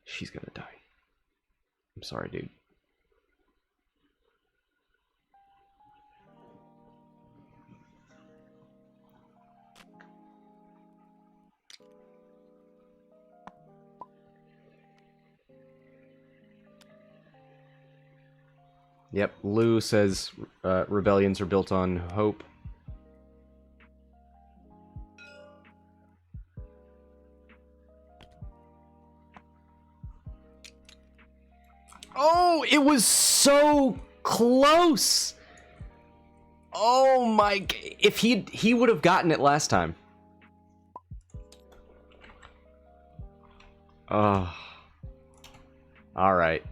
[SPEAKER 1] She's gonna die. I'm sorry, dude. Yep. Lou says rebellions are built on hope. Oh, it was so close. Oh my! If he would have gotten it last time. Oh. All right.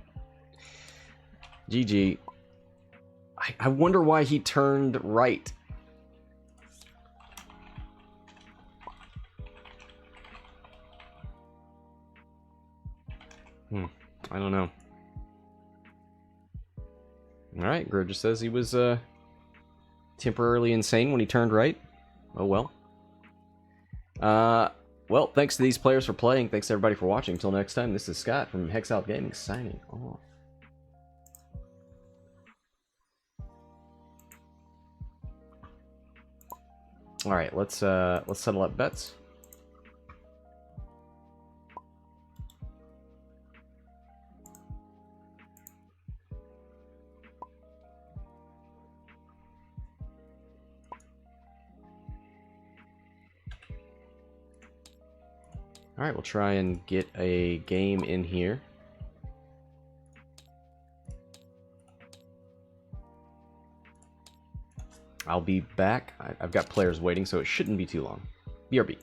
[SPEAKER 1] GG. I wonder why he turned right. I don't know. Alright, Grow just says he was temporarily insane when he turned right. Oh well. Well, thanks to these players for playing. Thanks everybody for watching. Until next time, this is Scott from Hexout Gaming signing off. Alright, let's settle up bets. Alright, we'll try and get a game in here. I'll be back. I've got players waiting, so it shouldn't be too long. BRB.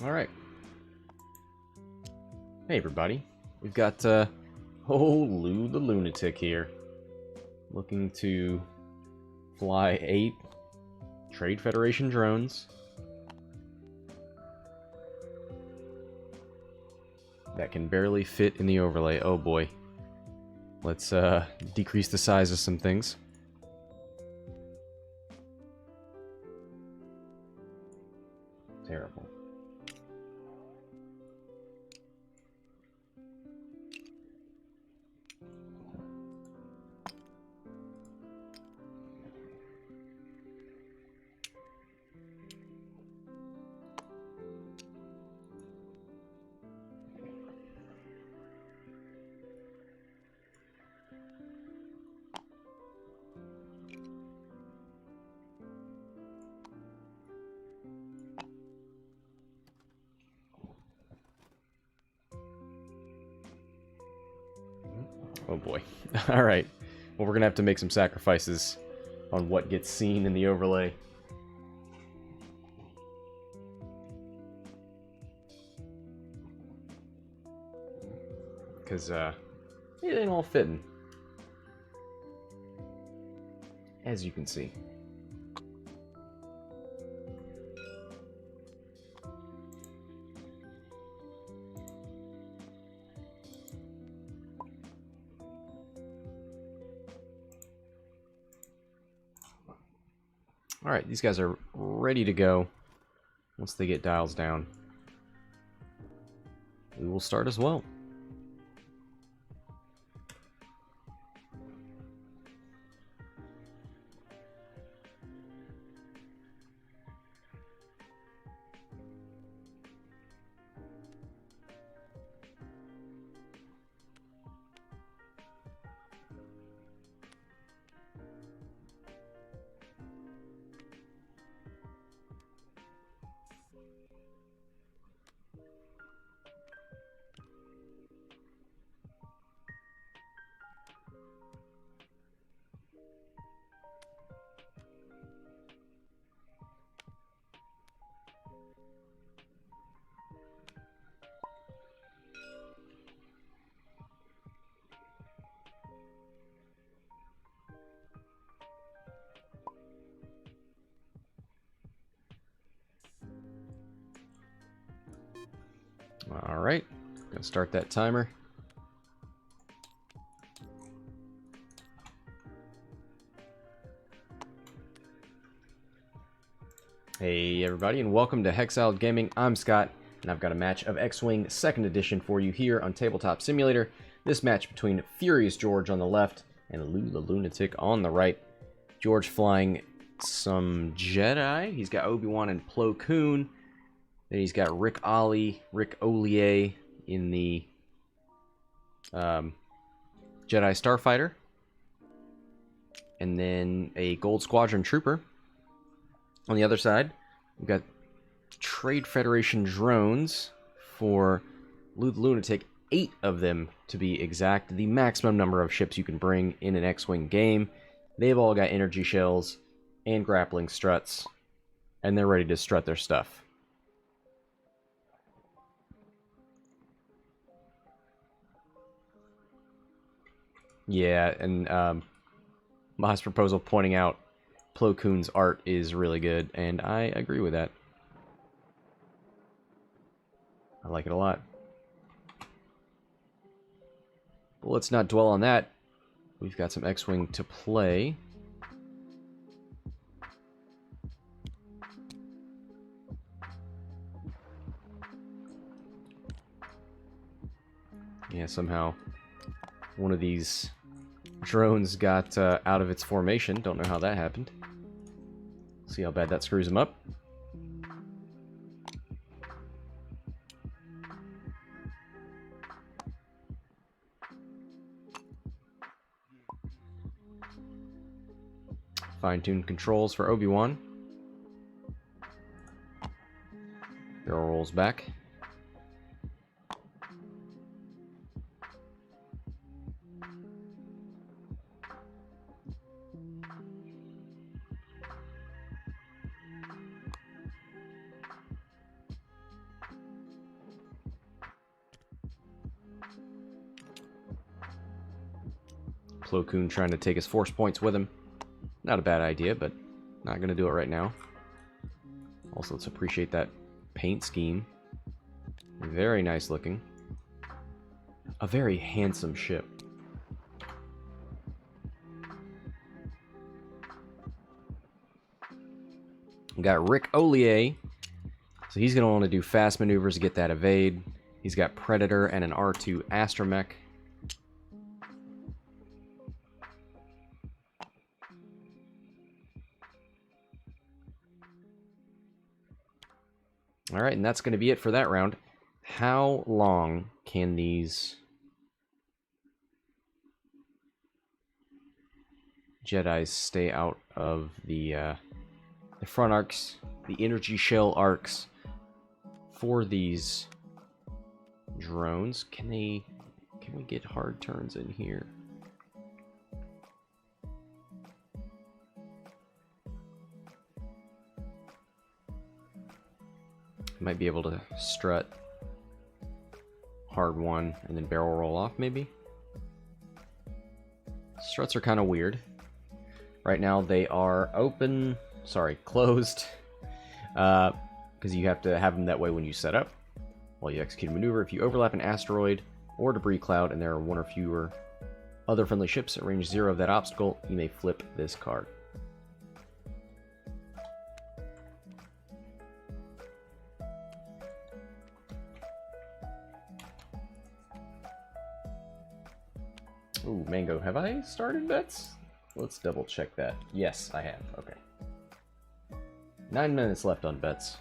[SPEAKER 1] All right. Hey, everybody. We've got, Lou the Lunatic here. Looking to fly 8 Trade Federation drones. That can barely fit in the overlay. Oh, boy. Let's, decrease the size of some things. Terrible. Oh boy. Alright. Well, we're gonna have to make some sacrifices on what gets seen in the overlay. Because, it ain't all fitting. As you can see. Alright, these guys are ready to go. Once they get dials down, we will start as well. Alright, gonna start that timer. Hey everybody, and welcome to Hexiled Gaming. I'm Scott, and I've got a match of X-Wing 2nd Edition for you here on Tabletop Simulator. This match between Furious George on the left and Lou the Lunatic on the right. George flying some Jedi. He's got Obi-Wan and Plo Koon. Then he's got Rick Ollier in the Jedi Starfighter. And then a Gold Squadron Trooper. On the other side, we've got Trade Federation drones for Lou the Lunatic. 8 of them, to be exact. The maximum number of ships you can bring in an X-Wing game. They've all got energy shells and grappling struts. And they're ready to strut their stuff. Yeah, and Ma's proposal pointing out Plo Koon's art is really good, and I agree with that. I like it a lot. But let's not dwell on that. We've got some X-Wing to play. Yeah, somehow one of these drones got out of its formation. Don't know how that happened. See how bad that screws him up. Fine-tuned controls for Obi-Wan. Barrel rolls back. Plo Koon trying to take his force points with him. Not a bad idea, but not going to do it right now. Also, let's appreciate that paint scheme. Very nice looking. A very handsome ship. We got Rick Ollier. So he's going to want to do fast maneuvers to get that evade. He's got Predator and an R2 astromech. Alright, and that's going to be it for that round. How long can these Jedis stay out of the front arcs, the energy shell arcs for these drones? Can we get hard turns in here? Might be able to strut hard one and then barrel roll off, maybe. Struts are kind of weird. Right now they are closed, because you have to have them that way when you set up. While you execute a maneuver, if you overlap an asteroid or debris cloud and there are one or fewer other friendly ships at range 0 of that obstacle, you may flip this card. Ooh, Mango, have I started bets? Let's double check that. Yes, I have. Okay. 9 minutes left on bets.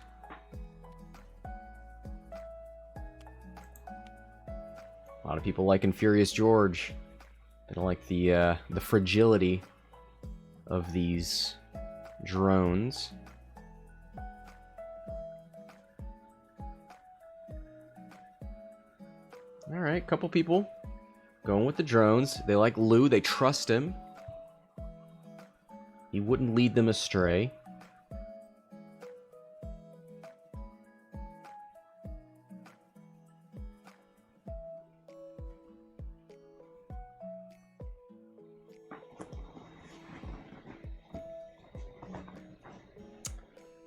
[SPEAKER 1] A lot of people liking Furious George. They don't like the fragility of these drones. Alright, couple people going with the drones. They like Lou, they trust him. He wouldn't lead them astray.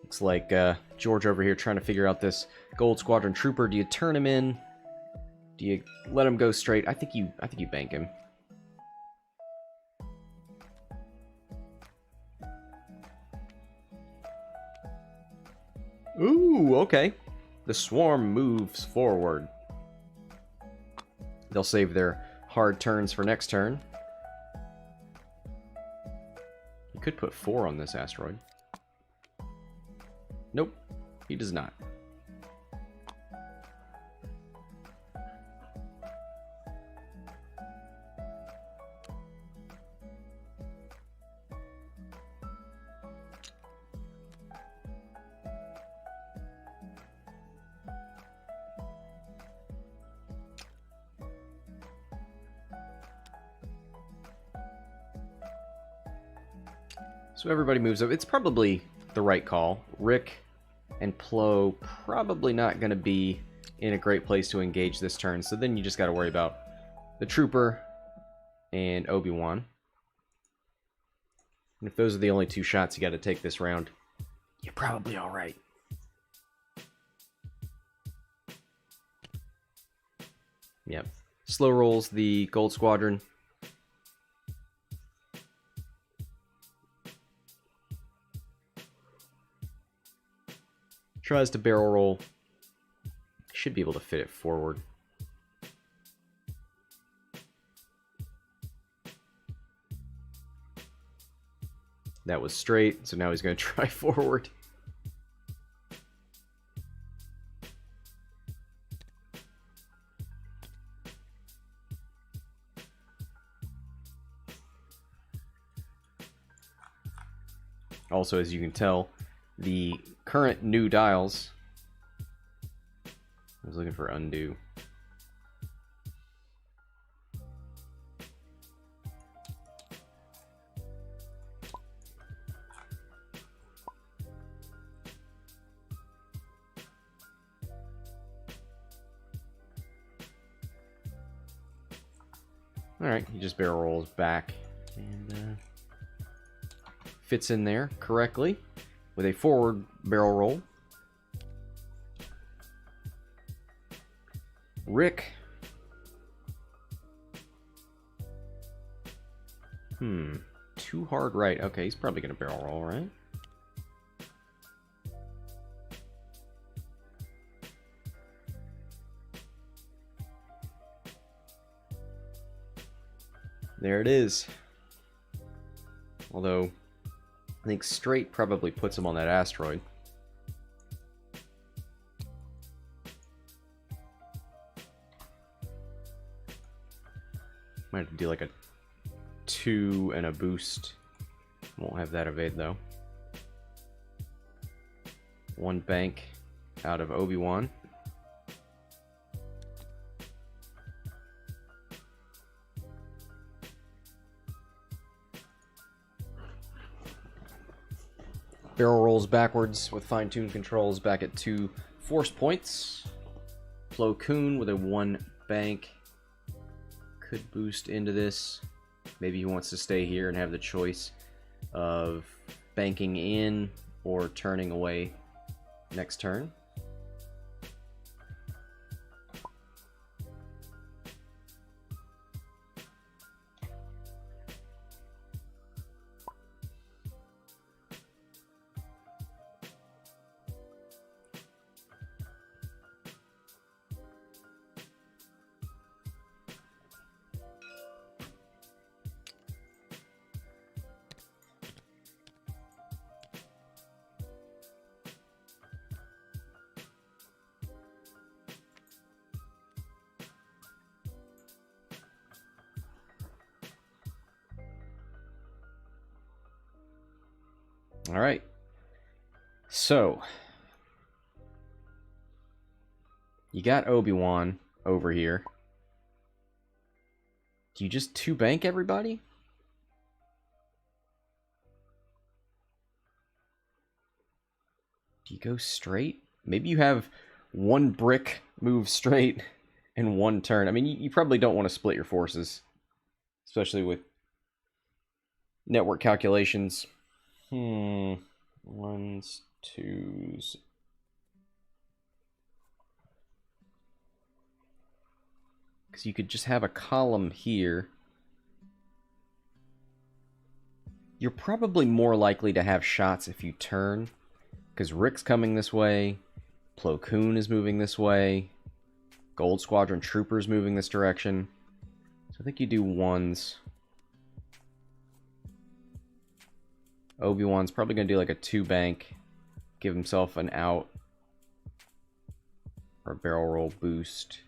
[SPEAKER 1] Looks like George over here trying to figure out this Gold Squadron Trooper. Do you turn him in? Do you let him go straight? I think you bank him. Ooh, okay. The swarm moves forward. They'll save their hard turns for next turn. You could put 4 on this asteroid. Nope, he does not. So everybody moves up. It's probably the right call. Rick and Plo probably not going to be in a great place to engage this turn, so then you just got to worry about the Trooper and Obi-Wan. And if those are the only 2 shots you got to take this round, you're probably all right. Yep. Slow rolls the Gold Squadron. Tries to barrel roll. Should be able to fit it forward. That was straight, so now he's going to try forward. Also, as you can tell, the current new dials... I was looking for undo. Alright, he just barrel rolls back and fits in there correctly with a forward barrel roll. Rick. Too hard right. Okay, he's probably going to barrel roll, right? There it is. Although, I think straight probably puts him on that asteroid. Might have to do like a 2 and a boost. Won't have that evade though. 1 bank out of Obi-Wan. Barrel rolls backwards with fine-tuned controls back at 2 force points. Plo Koon with a 1 bank. Could boost into this. Maybe he wants to stay here and have the choice of banking in or turning away next turn. All right. So, you got Obi-Wan over here. Do you just 2 bank everybody? Do you go straight? Maybe you have 1 brick move straight and 1 turn. I mean, you probably don't want to split your forces, especially with network calculations. 1s, 2s. Because you could just have a column here. You're probably more likely to have shots if you turn. Because Rick's coming this way. Plo Koon is moving this way. Gold Squadron Trooper's moving this direction. So I think you do 1s. Obi-Wan's probably going to do like a 2 bank, give himself an out, or a barrel roll boost.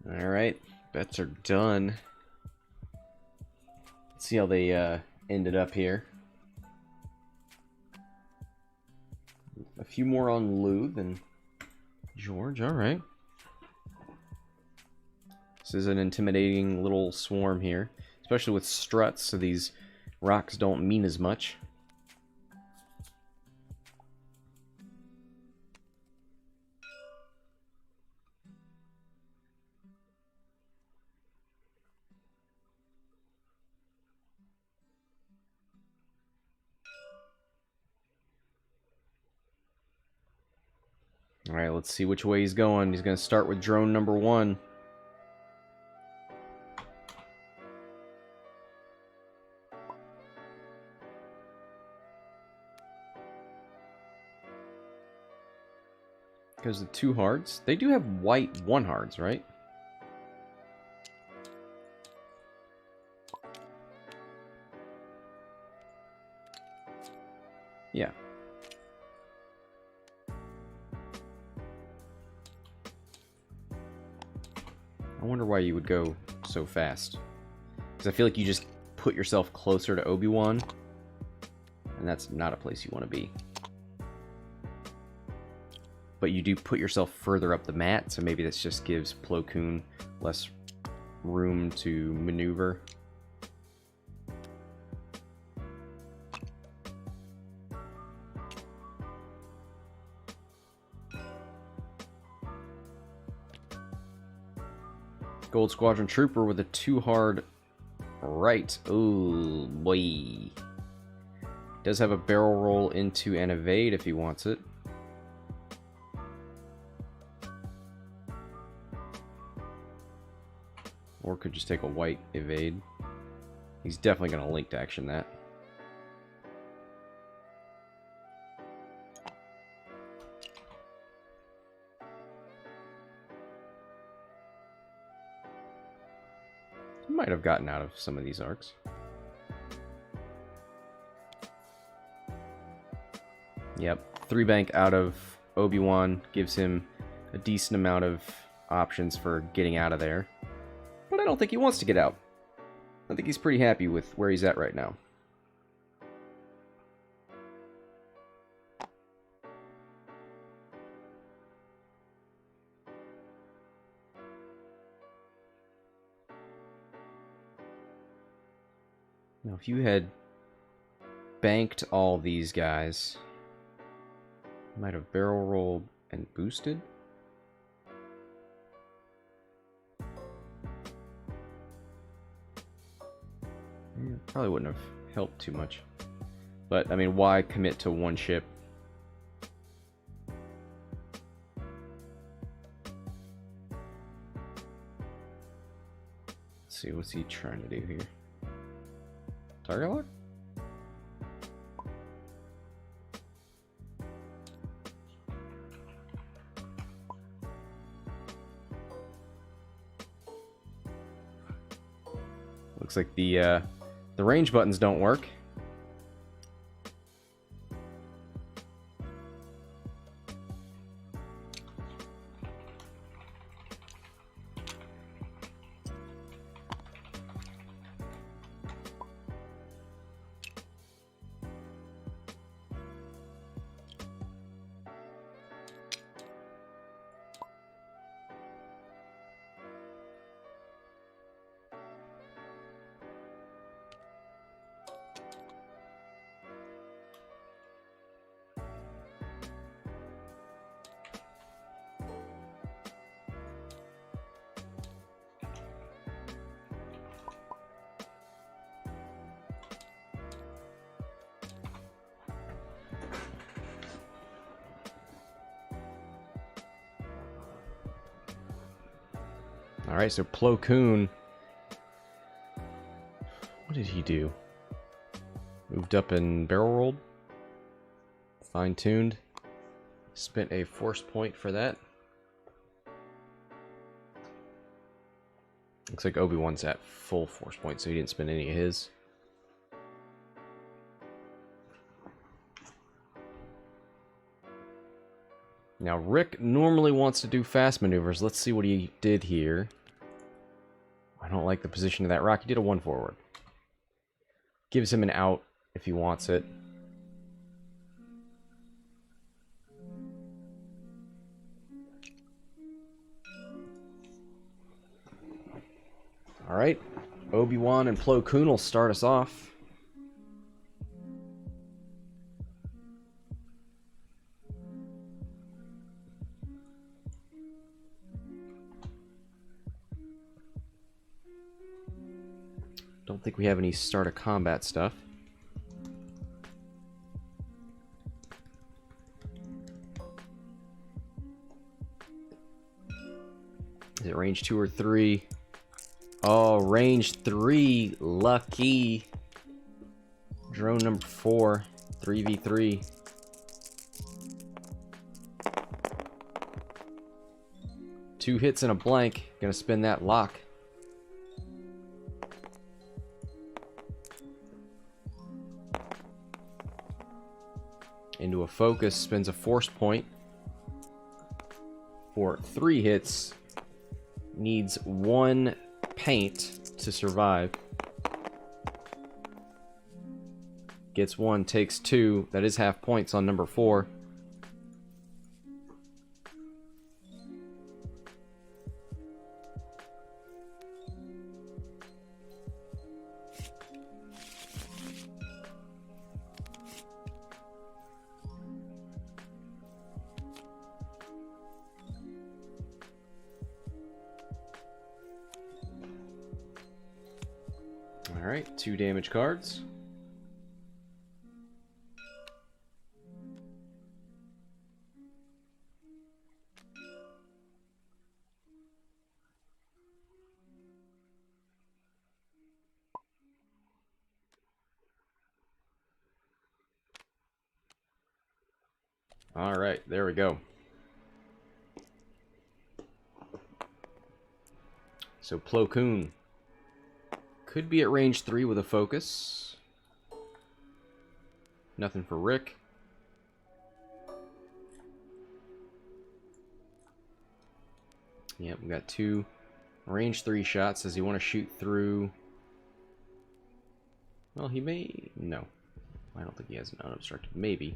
[SPEAKER 1] Alright, bets are done. Let's see how they ended up here. A few more on Lou than George, alright. This is an intimidating little swarm here, especially with struts, so these rocks don't mean as much. Alright, let's see which way he's going. He's going to start with drone number 1. Goes to 2 hearts. They do have white 1 hearts, right? Yeah. I wonder why you would go so fast. Because I feel like you just put yourself closer to Obi-Wan. And that's not a place you want to be. But you do put yourself further up the mat, so maybe this just gives Plo Koon less room to maneuver. Gold Squadron Trooper with a 2 hard right. Oh boy. Does have a barrel roll into an evade if he wants it. Or could just take a white evade. He's definitely going to link to action that. He might have gotten out of some of these arcs. Yep, 3 bank out of Obi-Wan gives him a decent amount of options for getting out of there. But I don't think he wants to get out. I think he's pretty happy with where he's at right now. Now, if you had banked all these guys, you might have barrel rolled and boosted. Yeah, probably wouldn't have helped too much. But, I mean, why commit to 1 ship? Let's see, what's he trying to do here? Target lock? Looks like the range buttons don't work. Alright, so Plo Koon, what did he do? Moved up and barrel rolled. Fine-tuned. Spent a force point for that. Looks like Obi-Wan's at full force point, so he didn't spend any of his. Now, Rick normally wants to do fast maneuvers. Let's see what he did here. I don't like the position of that rock. He did a 1 forward. Gives him an out if he wants it. Alright. Obi-Wan and Plo Koon will start us off. Don't think we have any start of combat stuff. Is it range 2 or 3? Oh, range 3. Lucky. Drone number 4. 3v3. Two hits and a blank. Gonna spin that lock. Into a focus. Spins a force point. For 3 hits. Needs 1 paint to survive. Gets 1, takes 2. That is half points on number 4. Alright, 2 damage cards. Alright, there we go. So Plo Koon could be at range 3 with a focus. Nothing for Rick. Yep, we got 2 range 3 shots. Does he want to shoot through? Well, he may... No. I don't think he has an unobstructed. Maybe.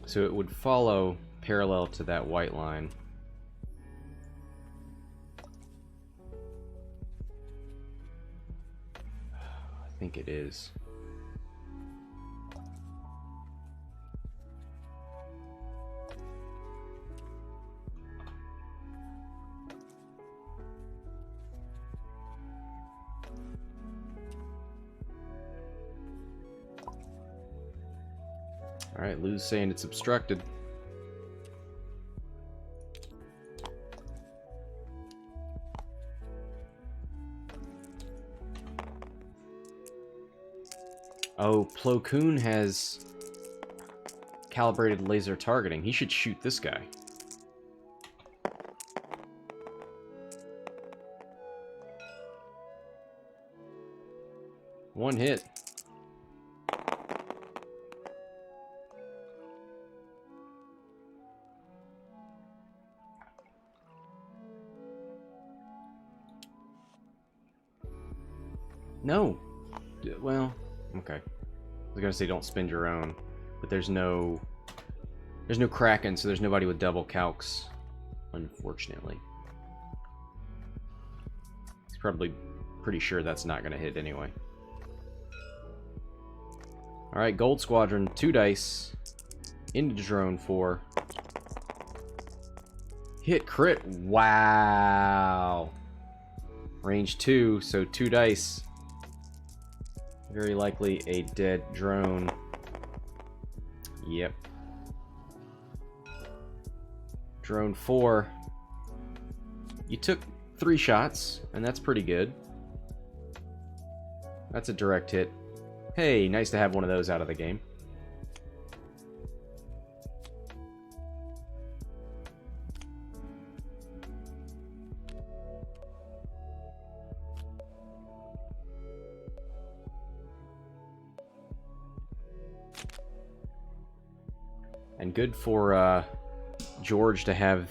[SPEAKER 1] So it would follow parallel to that white line. I think it is. Alright, Lou's saying it's obstructed. Oh, Plo Koon has calibrated laser targeting. He should shoot this guy. One hit. No. Well, okay. I was gonna say don't spend your own, but there's no Kraken, so there's nobody with double calcs, unfortunately. He's probably pretty sure that's not gonna hit anyway. Alright, Gold Squadron, 2 dice. Into drone 4. Hit crit. Wow. Range 2, so 2 dice. Very likely a dead drone. Yep. Drone 4. You took 3 shots, and that's pretty good. That's a direct hit. Hey, nice to have one of those out of the game. And good for George to have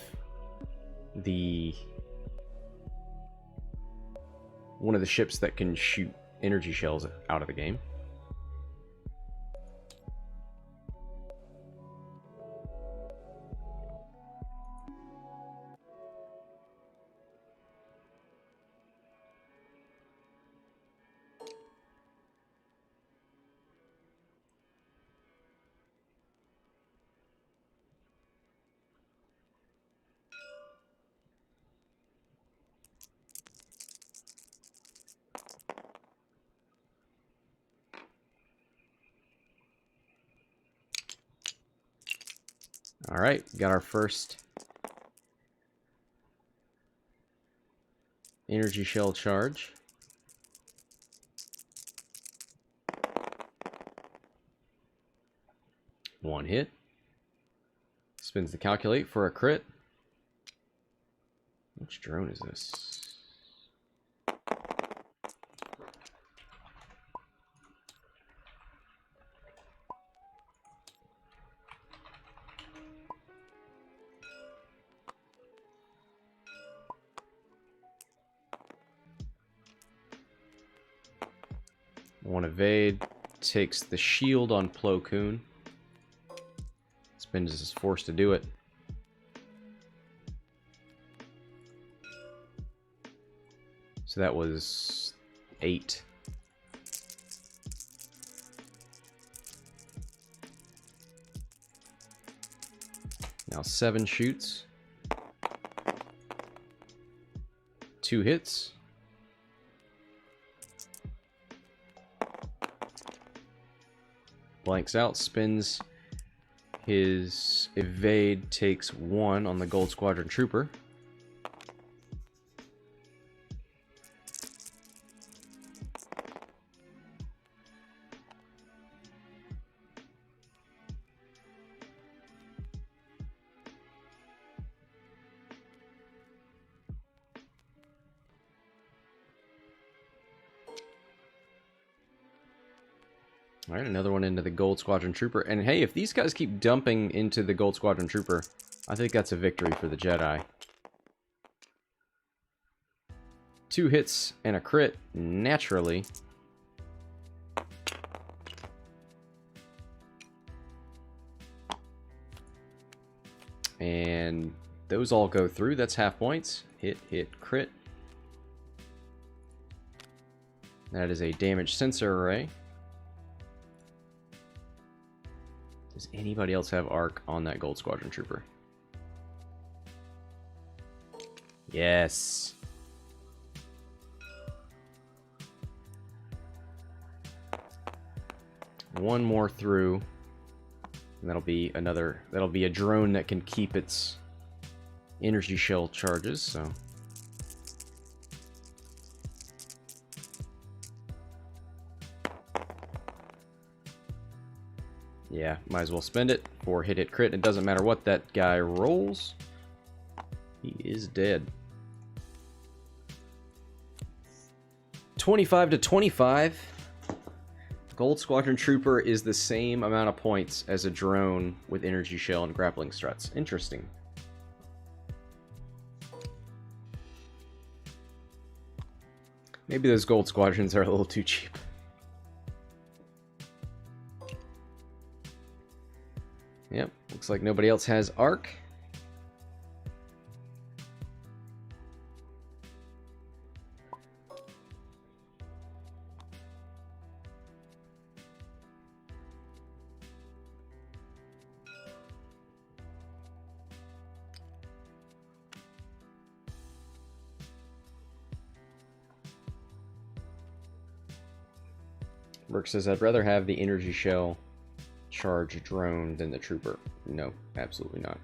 [SPEAKER 1] one of the ships that can shoot energy shells out of the game. Alright, got our first energy shell charge. One hit. Spins the calculate for a crit. Which drone is this? One evade, takes the shield on Plo Koon. Spins is forced to do it. So that was 8. Now 7 shoots. 2 hits. Blanks out, spins his evade, takes 1 on the Gold Squadron Trooper. Alright, another one into the Gold Squadron Trooper. And hey, if these guys keep dumping into the Gold Squadron Trooper, I think that's a victory for the Jedi. 2 hits and a crit, naturally. And those all go through. That's half points. Hit, hit, crit. That is a damage sensor array. Does anybody else have arc on that Gold Squadron Trooper? Yes. One more through. And that'll be a drone that can keep its energy shell charges, so. Yeah, might as well spend it for hit, hit, crit. It doesn't matter what that guy rolls. He is dead. 25 to 25. Gold Squadron Trooper is the same amount of points as a drone with energy shell and grappling struts. Interesting. Maybe those Gold Squadrons are a little too cheap. Yep, looks like nobody else has arc. Merc says, I'd rather have the energy shell charge drone than the trooper. No, absolutely not.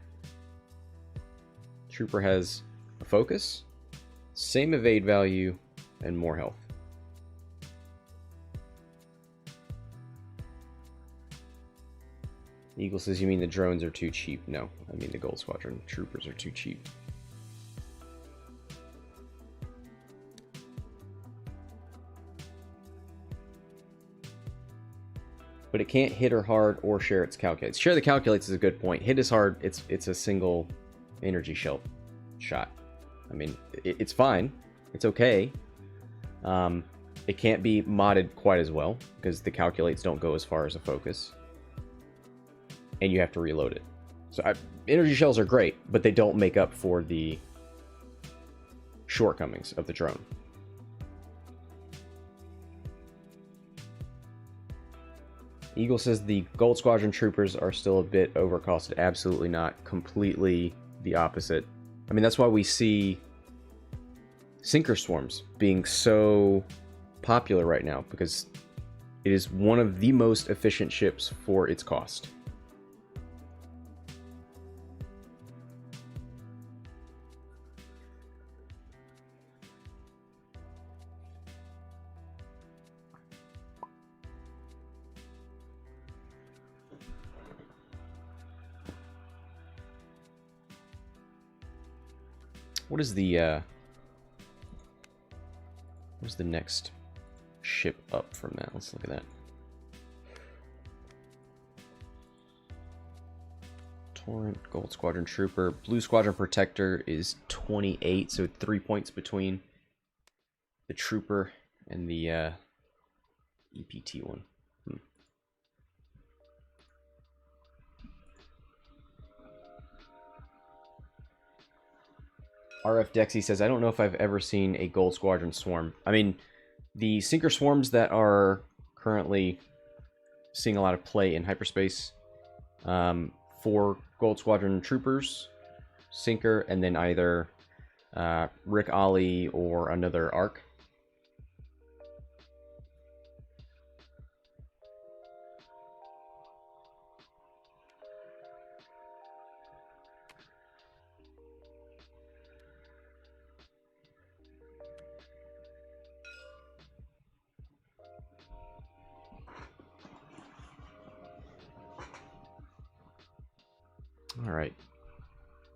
[SPEAKER 1] Trooper has a focus, same evade value, and more health. Eagle says, you mean the drones are too cheap? No, I mean the Gold Squadron Troopers are too cheap. But it can't hit her hard or share its calculates. Share the calculates is a good point. Hit is hard. It's a single energy shell shot. I mean, it's fine. It's okay. It can't be modded quite as well because the calculates don't go as far as a focus, and you have to reload it. So energy shells are great, but they don't make up for the shortcomings of the drone. Eagle says the Gold Squadron Troopers are still a bit overcosted. Absolutely not. Completely the opposite. I mean, that's why we see Sinker Swarms being so popular right now, because it is one of the most efficient ships for its cost. What is the what's the next ship up from that? Let's look at that. Torrent, Gold Squadron Trooper. Blue Squadron Protector is 28, so 3 points between the Trooper and the EPT one. RF Dexy says, I don't know if I've ever seen a Gold Squadron swarm. I mean, the Sinker swarms that are currently seeing a lot of play in hyperspace, for Gold Squadron Troopers, Sinker, and then either Rick Ollie or another ARC. All right.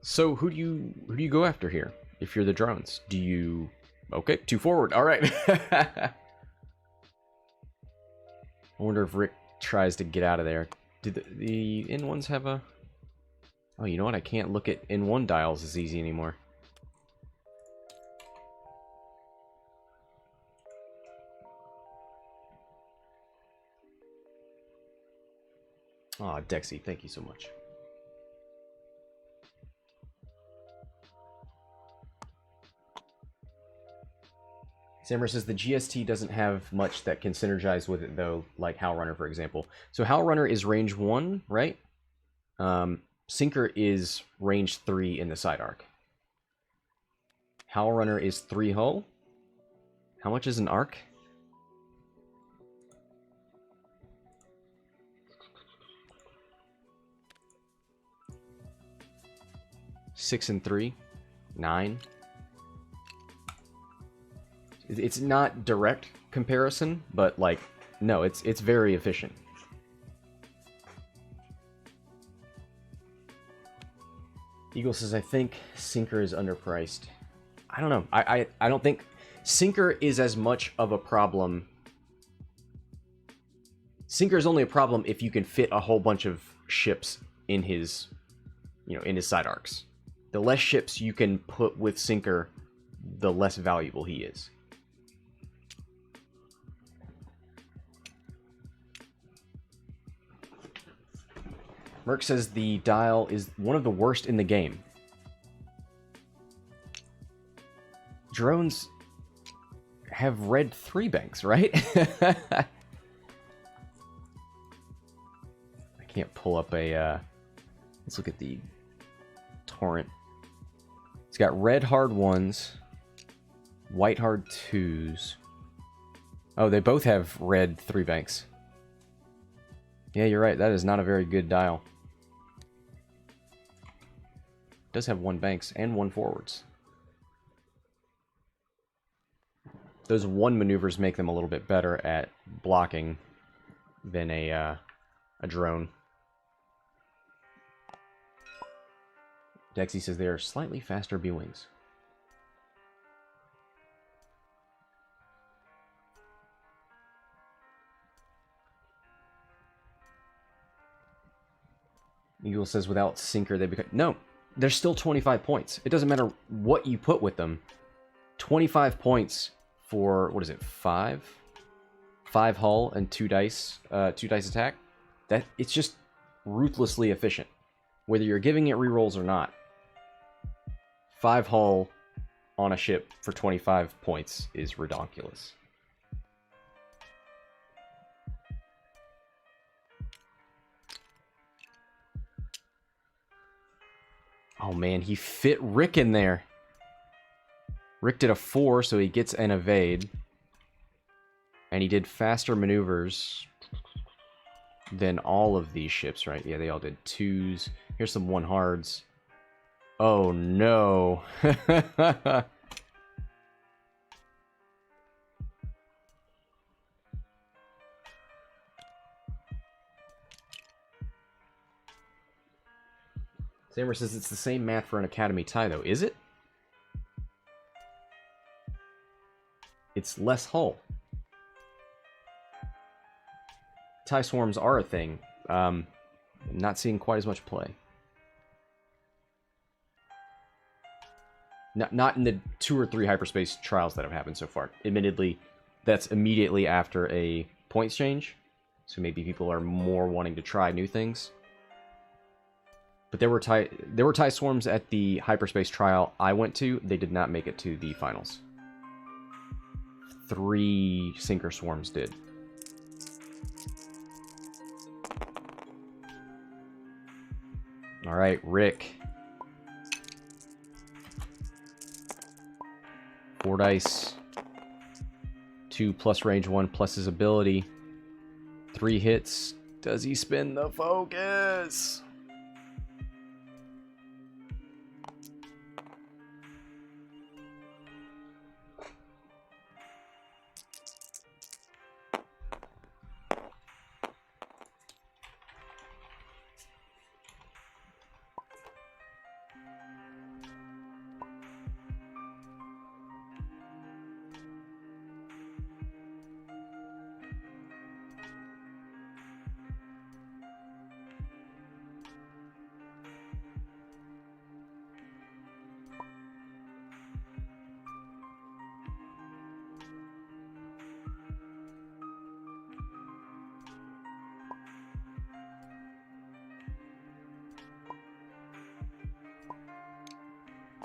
[SPEAKER 1] So who do you go after here? If you're the drones, do you? Okay, 2 forward. All right. I wonder if Rick tries to get out of there. Did the N1s have a? Oh, you know what? I can't look at N1 dials as easy anymore. Aw, Dexy, thank you so much. Sammer says the GST doesn't have much that can synergize with it, though, like Howl Runner, for example. So Howl Runner is range 1, right? Sinker is range 3 in the side arc. Howl Runner is 3 hull. How much is an arc? Six and 3, 9. It's not direct comparison, but like, no, it's very efficient. Eagle says, I think Sinker is underpriced. I don't know. I don't think Sinker is as much of a problem. Sinker is only a problem if you can fit a whole bunch of ships in his, in his side arcs. The less ships you can put with Sinker, the less valuable he is. Merc says the dial is one of the worst in the game. Drones have red 3 banks, right? I can't pull up a... let's look at the torrent. It's got red hard 1s, white hard 2s. Oh, they both have red 3 banks. Yeah, you're right. That is not a very good dial. It does have 1 banks and 1 forwards. Those 1 maneuvers make them a little bit better at blocking than a drone. Dexy says they are slightly faster B-Wings. Eagle says without Sinker they become... No, they're still 25 points. It doesn't matter what you put with them. 25 points for, what is it, 5? 5 hull and 2 dice attack. It's just ruthlessly efficient. Whether you're giving it rerolls or not. 5 hull on a ship for 25 points is redonkulous. Oh man, he fit Rick in there. Rick did a 4, so he gets an evade. And he did faster maneuvers than all of these ships, right? Yeah, they all did 2s. Here's some 1 hards. Oh no. Sammer says it's the same math for an Academy tie, though. Is it? It's less hull. TIE swarms are a thing. I'm not seeing quite as much play. Not in the 2 or 3 hyperspace trials that have happened so far. Admittedly, that's immediately after a points change, so maybe people are more wanting to try new things. But there were TIE swarms at the hyperspace trial I went to. They did not make it to the finals. 3 sinker swarms did. All right, Rick. 4 dice. 2 plus range 1 plus his ability. 3 hits. Does he spin the focus?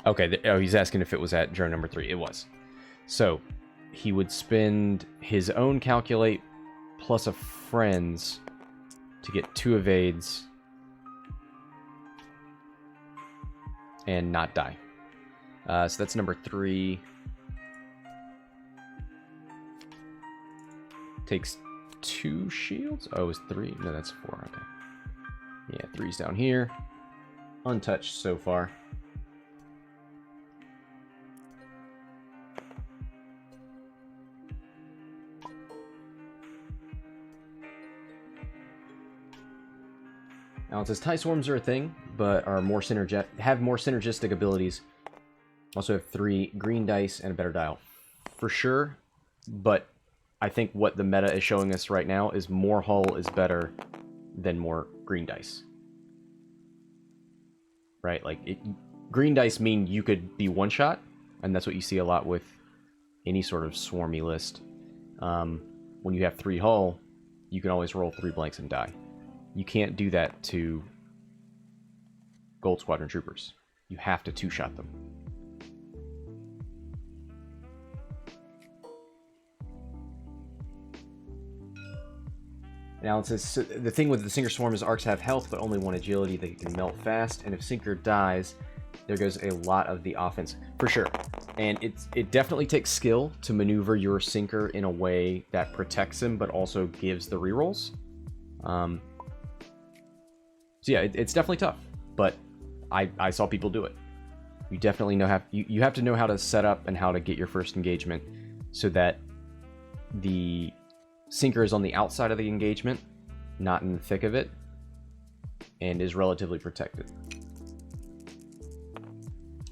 [SPEAKER 1] Okay, oh, he's asking if it was at drone number 3. It was. So, he would spend his own calculate plus a friend's to get 2 evades and not die. So that's number 3. Takes 2 shields? Oh, it was 3? No, that's 4. Okay. Yeah, 3's down here. Untouched so far. Now it says TIE swarms are a thing, but are more have more synergistic abilities. Also have 3 green dice and a better dial. For sure, but I think what the meta is showing us right now is more hull is better than more green dice. Right? Like, green dice mean you could be one-shot, and that's what you see a lot with any sort of swarmy list. When you have 3 hull, you can always roll 3 blanks and die. You can't do that to Gold Squadron troopers. You have to 2-shot them. Now it says, so the thing with the Sinker Swarm is arcs have health, but only 1 agility. They can melt fast, and if Sinker dies, there goes a lot of the offense. For sure. And it definitely takes skill to maneuver your Sinker in a way that protects him, but also gives the rerolls. So yeah, it's definitely tough, but I saw people do it. You definitely you have to know how to set up and how to get your first engagement so that the Sinker is on the outside of the engagement, not in the thick of it, and is relatively protected.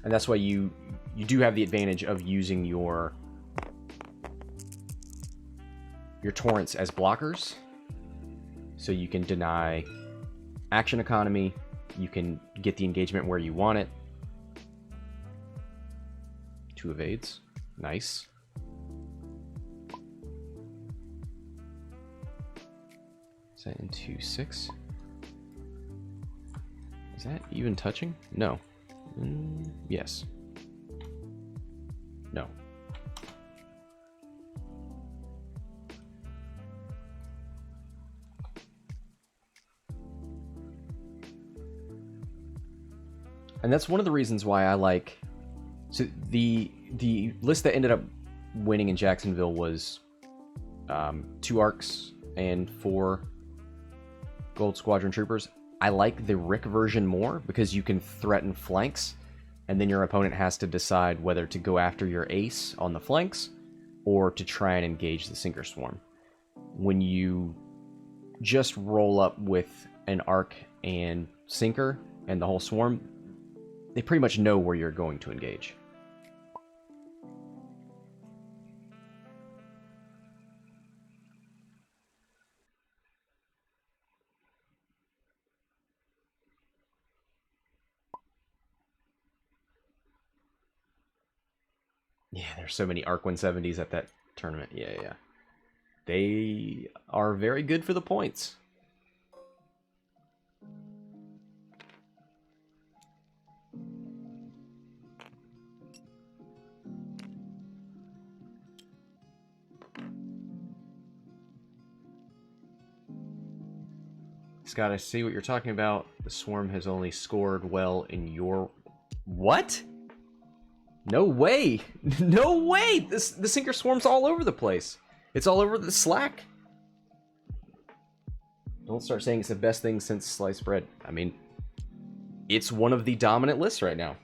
[SPEAKER 1] And that's why you do have the advantage of using your torrents as blockers, so you can deny action economy, you can get the engagement where you want it. 2 evades. Nice. Is that into 6? Is that even touching? No. Yes. No. And that's one of the reasons why I like... So the list that ended up winning in Jacksonville was 2 arcs and 4 Gold Squadron troopers. I like the Rick version more because you can threaten flanks, and then your opponent has to decide whether to go after your ace on the flanks or to try and engage the Sinker Swarm. When you just roll up with an arc and Sinker and the whole swarm, they pretty much know where you're going to engage. Yeah, there's so many Arc 170s at that tournament. Yeah, yeah. They are very good for the points. Scott, I see what you're talking about. The Swarm has only scored well in your... What? No way! No way! The Sinker Swarm's all over the place. It's all over the Slack. Don't start saying it's the best thing since sliced bread. I mean, it's one of the dominant lists right now.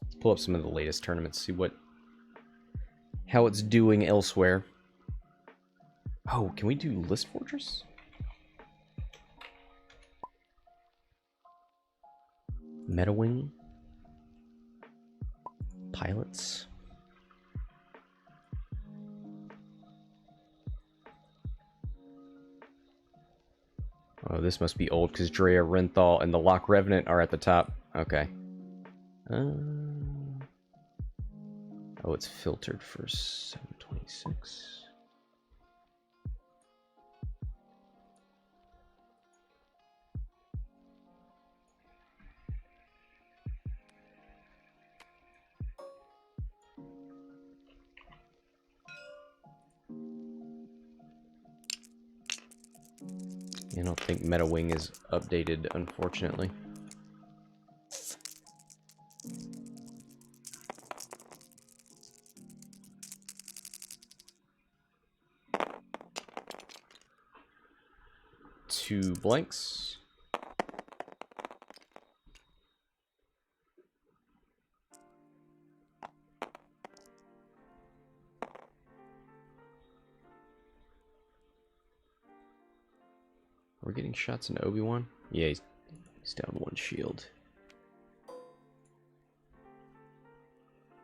[SPEAKER 1] Let's pull up some of the latest tournaments, see how it's doing elsewhere. Oh, can we do List Fortress? Metawing? Pilots? Oh, this must be old because Drea, Renthal, and the Lock Revenant are at the top. Okay. Oh, it's filtered for 726. I don't think Metawing is updated, unfortunately. Two blanks. We're getting shots into Obi-Wan? Yeah, he's down one shield.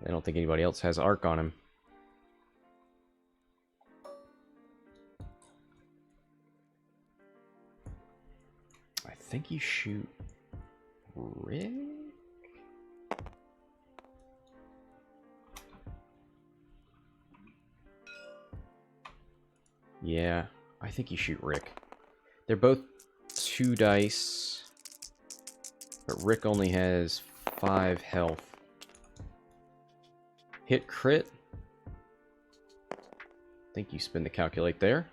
[SPEAKER 1] I don't think anybody else has arc on him. I think you shoot Rick? Yeah, I think you shoot Rick. They're both 2 dice, but Rick only has 5 health. Hit crit. I think you spin the calculate there.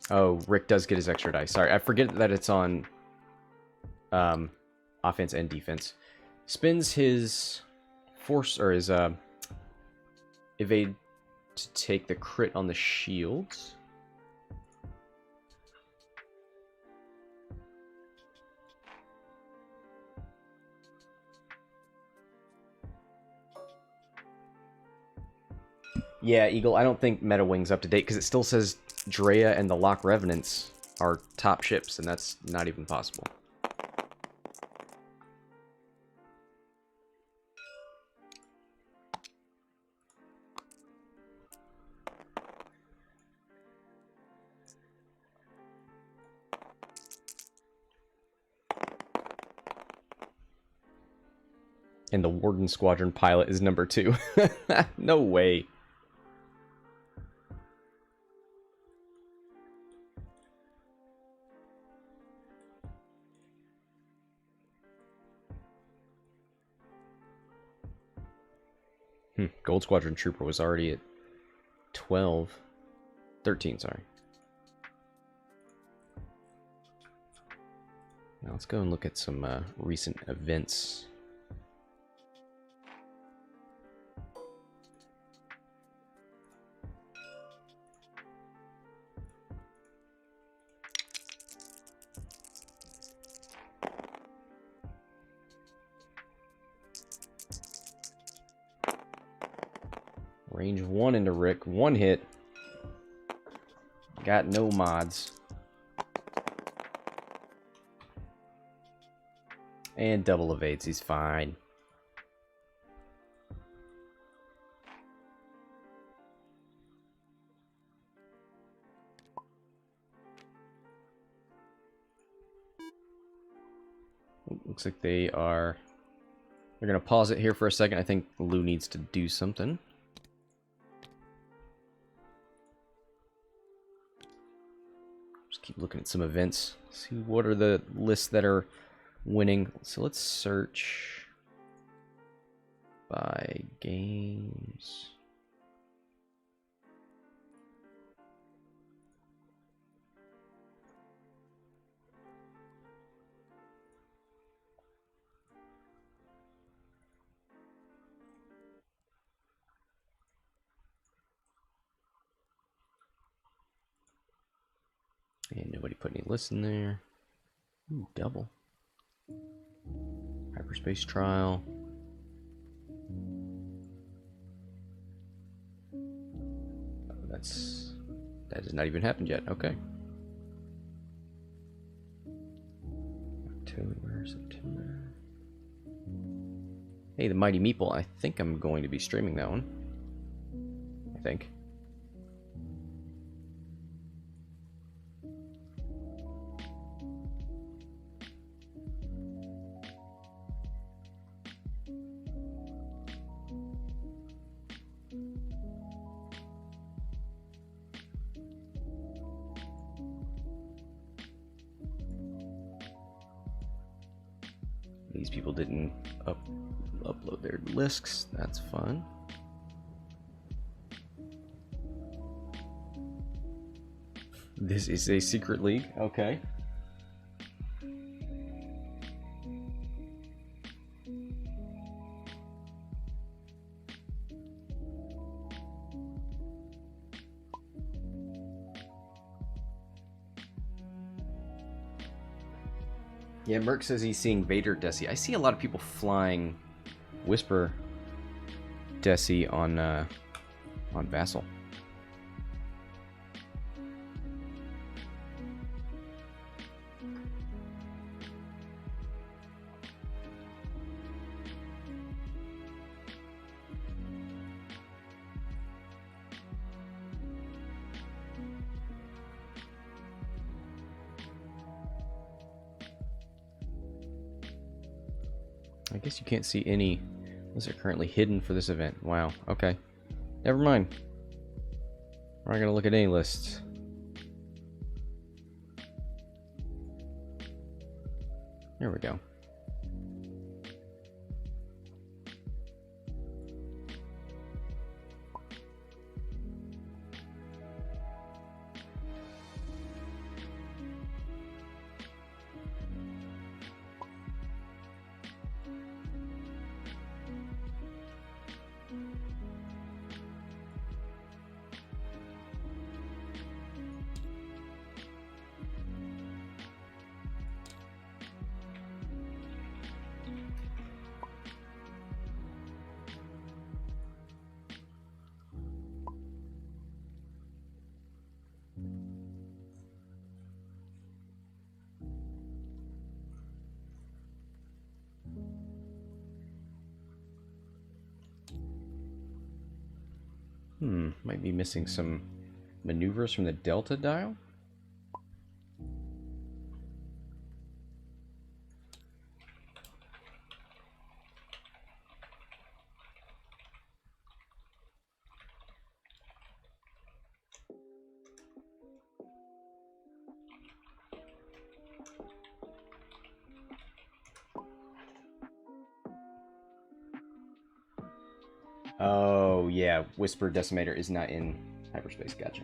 [SPEAKER 1] Oh, Rick does get his extra dice. Sorry, I forget that it's on offense and defense. Spins his force or his evade to take the crit on the shields. Yeah, Eagle, I don't think Metawing's up to date because it still says Drea and the Lock Revenants are top ships, and that's not even possible. And the Warden Squadron pilot is number 2. No way. Gold Squadron Trooper was already at 12. 13, sorry. Now let's go and look at some recent events. Range 1 into Rick. 1 hit. Got no mods. And double evades. He's fine. looks like they're gonna pause it here for a second. I think Lou needs to do something. Just keep looking at some events. See what are the lists that are winning. So let's search by games. And nobody put any lists in there. Ooh, double. Hyperspace trial. Oh, that has not even happened yet. Okay. October, September. Hey, the Mighty Meeple. I think I'm going to be streaming that one. I think. These people didn't upload their lists. That's fun. This is a secret league. Okay. Yeah, Merc says he's seeing Vader Desi. I see a lot of people flying Whisper Desi on Vassal. I guess you can't see any. Those are currently hidden for this event. Wow. Okay. Never mind. We're not going to look at any lists. There we go. Might be missing some maneuvers from the Delta dial. Oh, yeah. Whisper Decimator is not in hyperspace. Gotcha.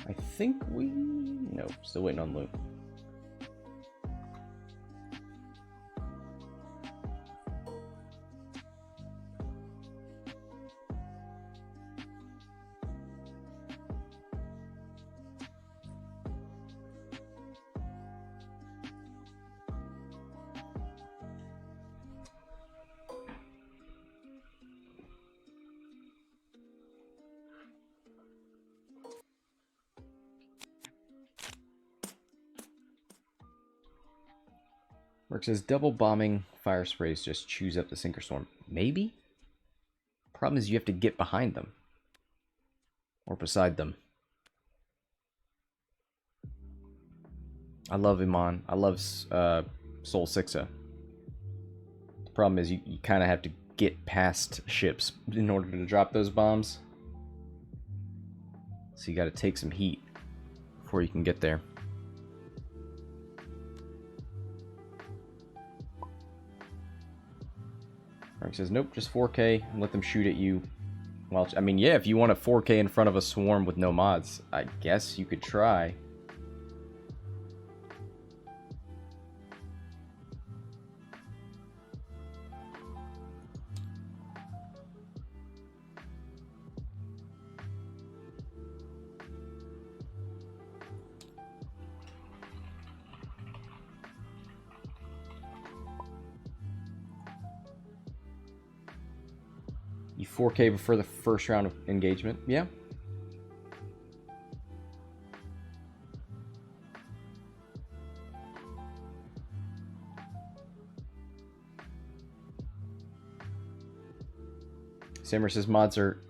[SPEAKER 1] I think we... Nope, still waiting on Lou. Mark says double bombing fire sprays just chews up the sinker swarm. Maybe? Problem is you have to get behind them. Or beside them. I love Iman. I love Sol Sixa. The problem is you kind of have to get past ships in order to drop those bombs. So you got to take some heat before you can get there. Mark says, nope, just 4K and let them shoot at you. Well, I mean, yeah, if you want a 4K in front of a swarm with no mods, I guess you could try. You 4K before the first round of engagement, yeah. Sammer says mods are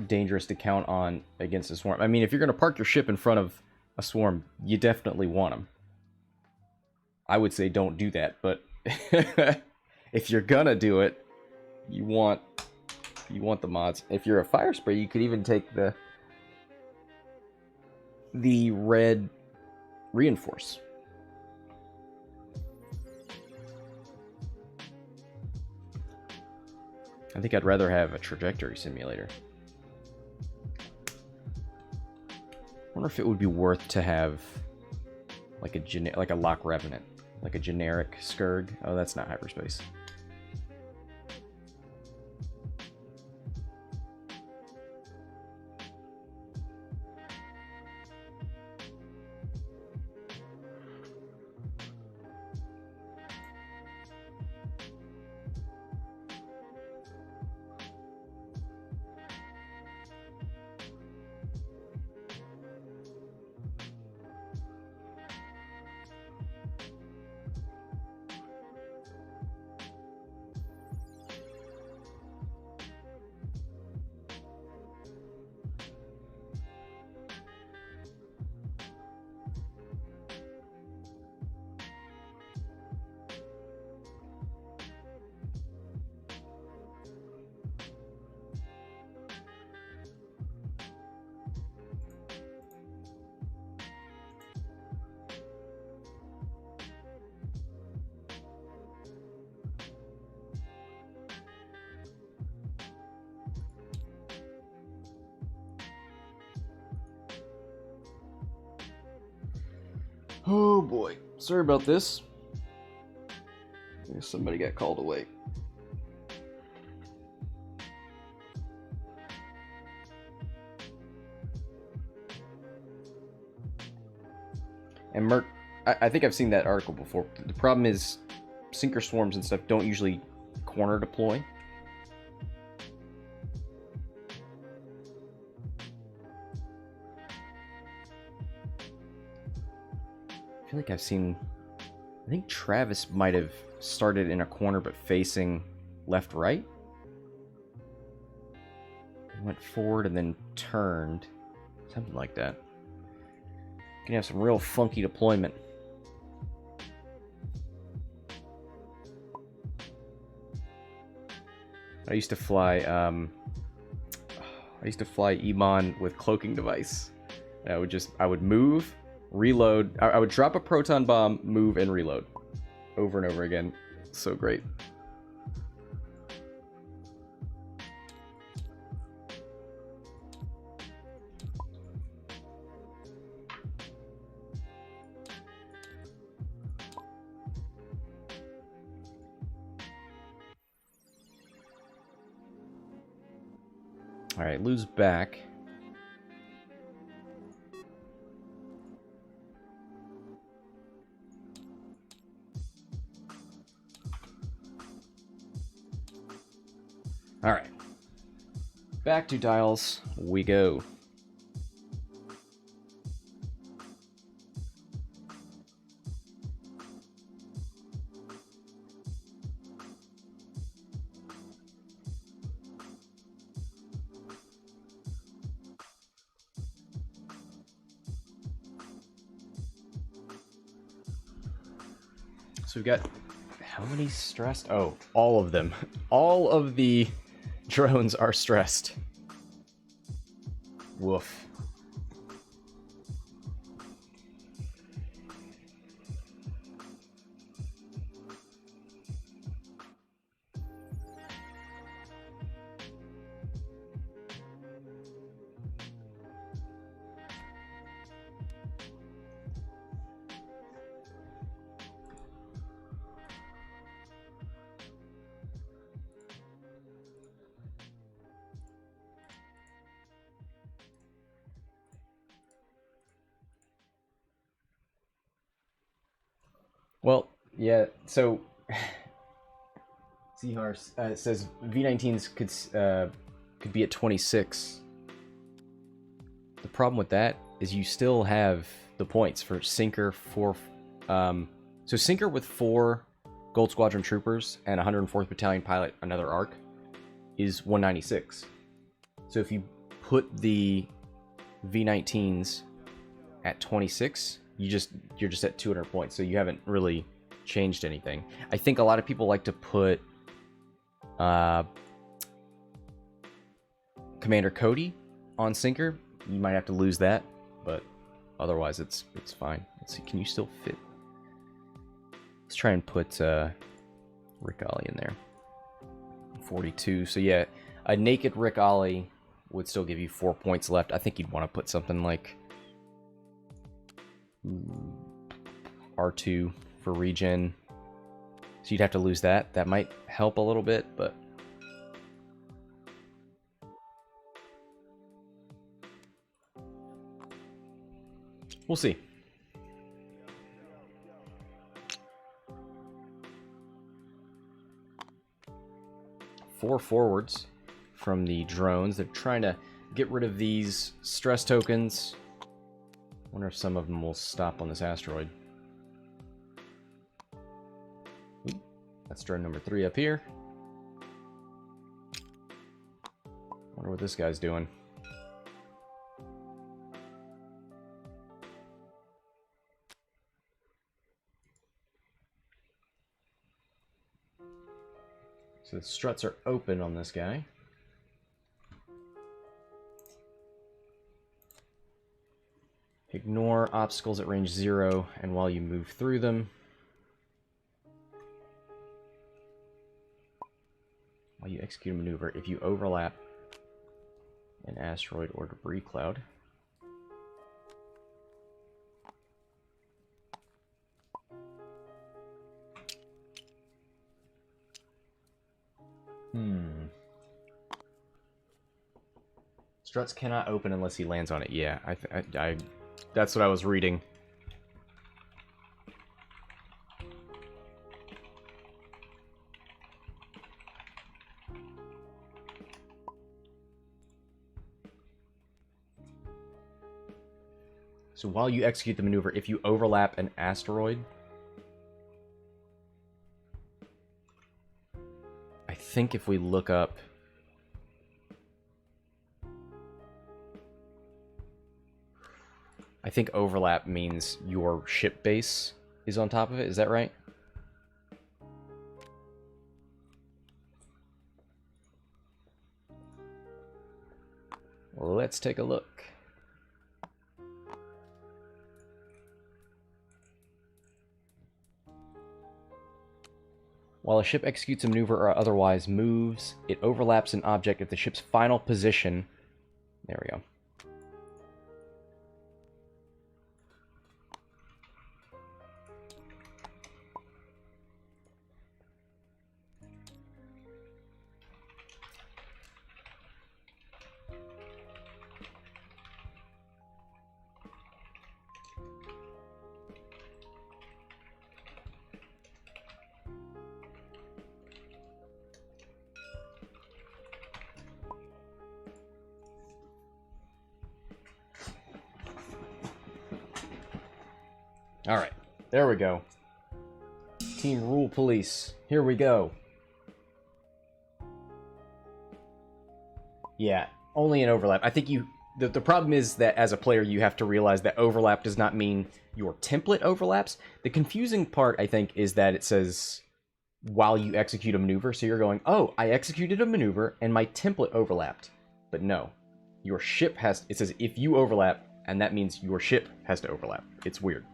[SPEAKER 1] dangerous to count on against a swarm. I mean, if you're going to park your ship in front of a swarm, you definitely want them. I would say don't do that, but if you're gonna do it, you want the mods. If you're a fire spray, you could even take the red reinforce. I think I'd rather have a trajectory simulator. I wonder if it would be worth to have like a Lock Revenant, like a generic Skurg. Oh, that's not hyperspace. Oh boy, sorry about this. I guess somebody got called away. And Merc, I think I've seen that article before. The problem is sinker swarms and stuff don't usually corner deploy. I feel like I've seen... I think Travis might have started in a corner but facing left-right. Went forward and then turned. Something like that. Gonna have some real funky deployment. I used to fly Iman with cloaking device. I would move, reload. I would drop a proton bomb, move, and reload over and over again. So great. All right, lose back. All right, back to dials we go. So we've got... How many stressed? Oh, all of them. All of the drones are stressed. Woof. Well, yeah, so Seahars says V19s could be at 26. The problem with that is you still have the points for Sinker for so Sinker with 4 Gold Squadron troopers and 104th Battalion pilot, another ARC, is 196. So if you put the V19s at 26, you're just at 200 points, so you haven't really changed anything. I think a lot of people like to put Commander Cody on Sinker. You might have to lose that, but otherwise it's fine. Let's see, can you still fit? Let's try and put Rick Ollie in there. 42. So yeah, a naked Rick Ollie would still give you 4 points left. I think you'd want to put something like R2 for regen. So you'd have to lose that. That might help a little bit, but we'll see. Four forwards from the drones. They're trying to get rid of these stress tokens. Wonder if some of them will stop on this asteroid. Ooh, that's drone number 3 up here. Wonder what this guy's doing. So the struts are open on this guy. Ignore obstacles at range 0 and while you move through them. While you execute a maneuver, if you overlap an asteroid or debris cloud. Struts cannot open unless he lands on it. Yeah, I that's what I was reading. So while you execute the maneuver, if you overlap an asteroid, I think if we look up I think overlap means your ship base is on top of it. Is that right? Well, let's take a look. While a ship executes a maneuver or otherwise moves, it overlaps an object at the ship's final position. There we go. Alright, there we go. Team Rule Police. Here we go. Yeah, only an overlap. I think The problem is that as a player, you have to realize that overlap does not mean your template overlaps. The confusing part, I think, is that it says while you execute a maneuver. So you're going, oh, I executed a maneuver and my template overlapped. But no, your ship has, it says if you overlap, and that means your ship has to overlap. It's weird.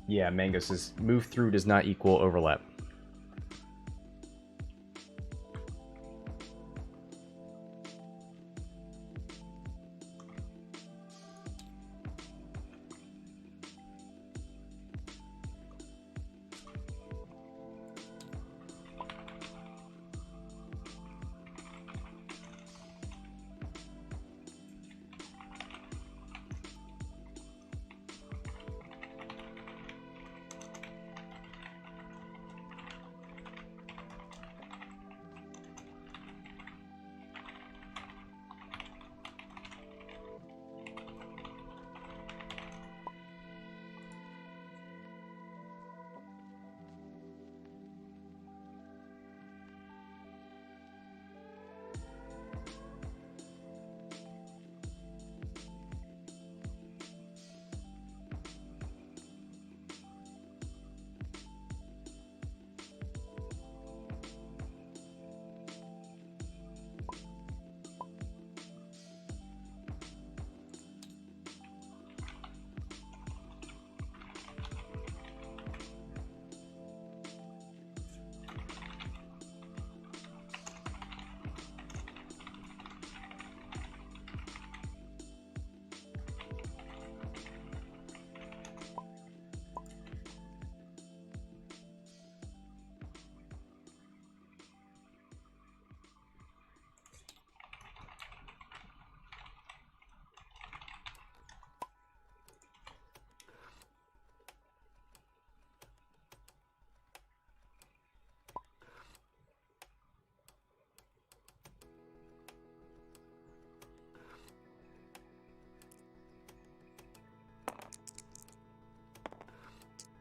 [SPEAKER 1] Yeah, Mango says move through does not equal overlap.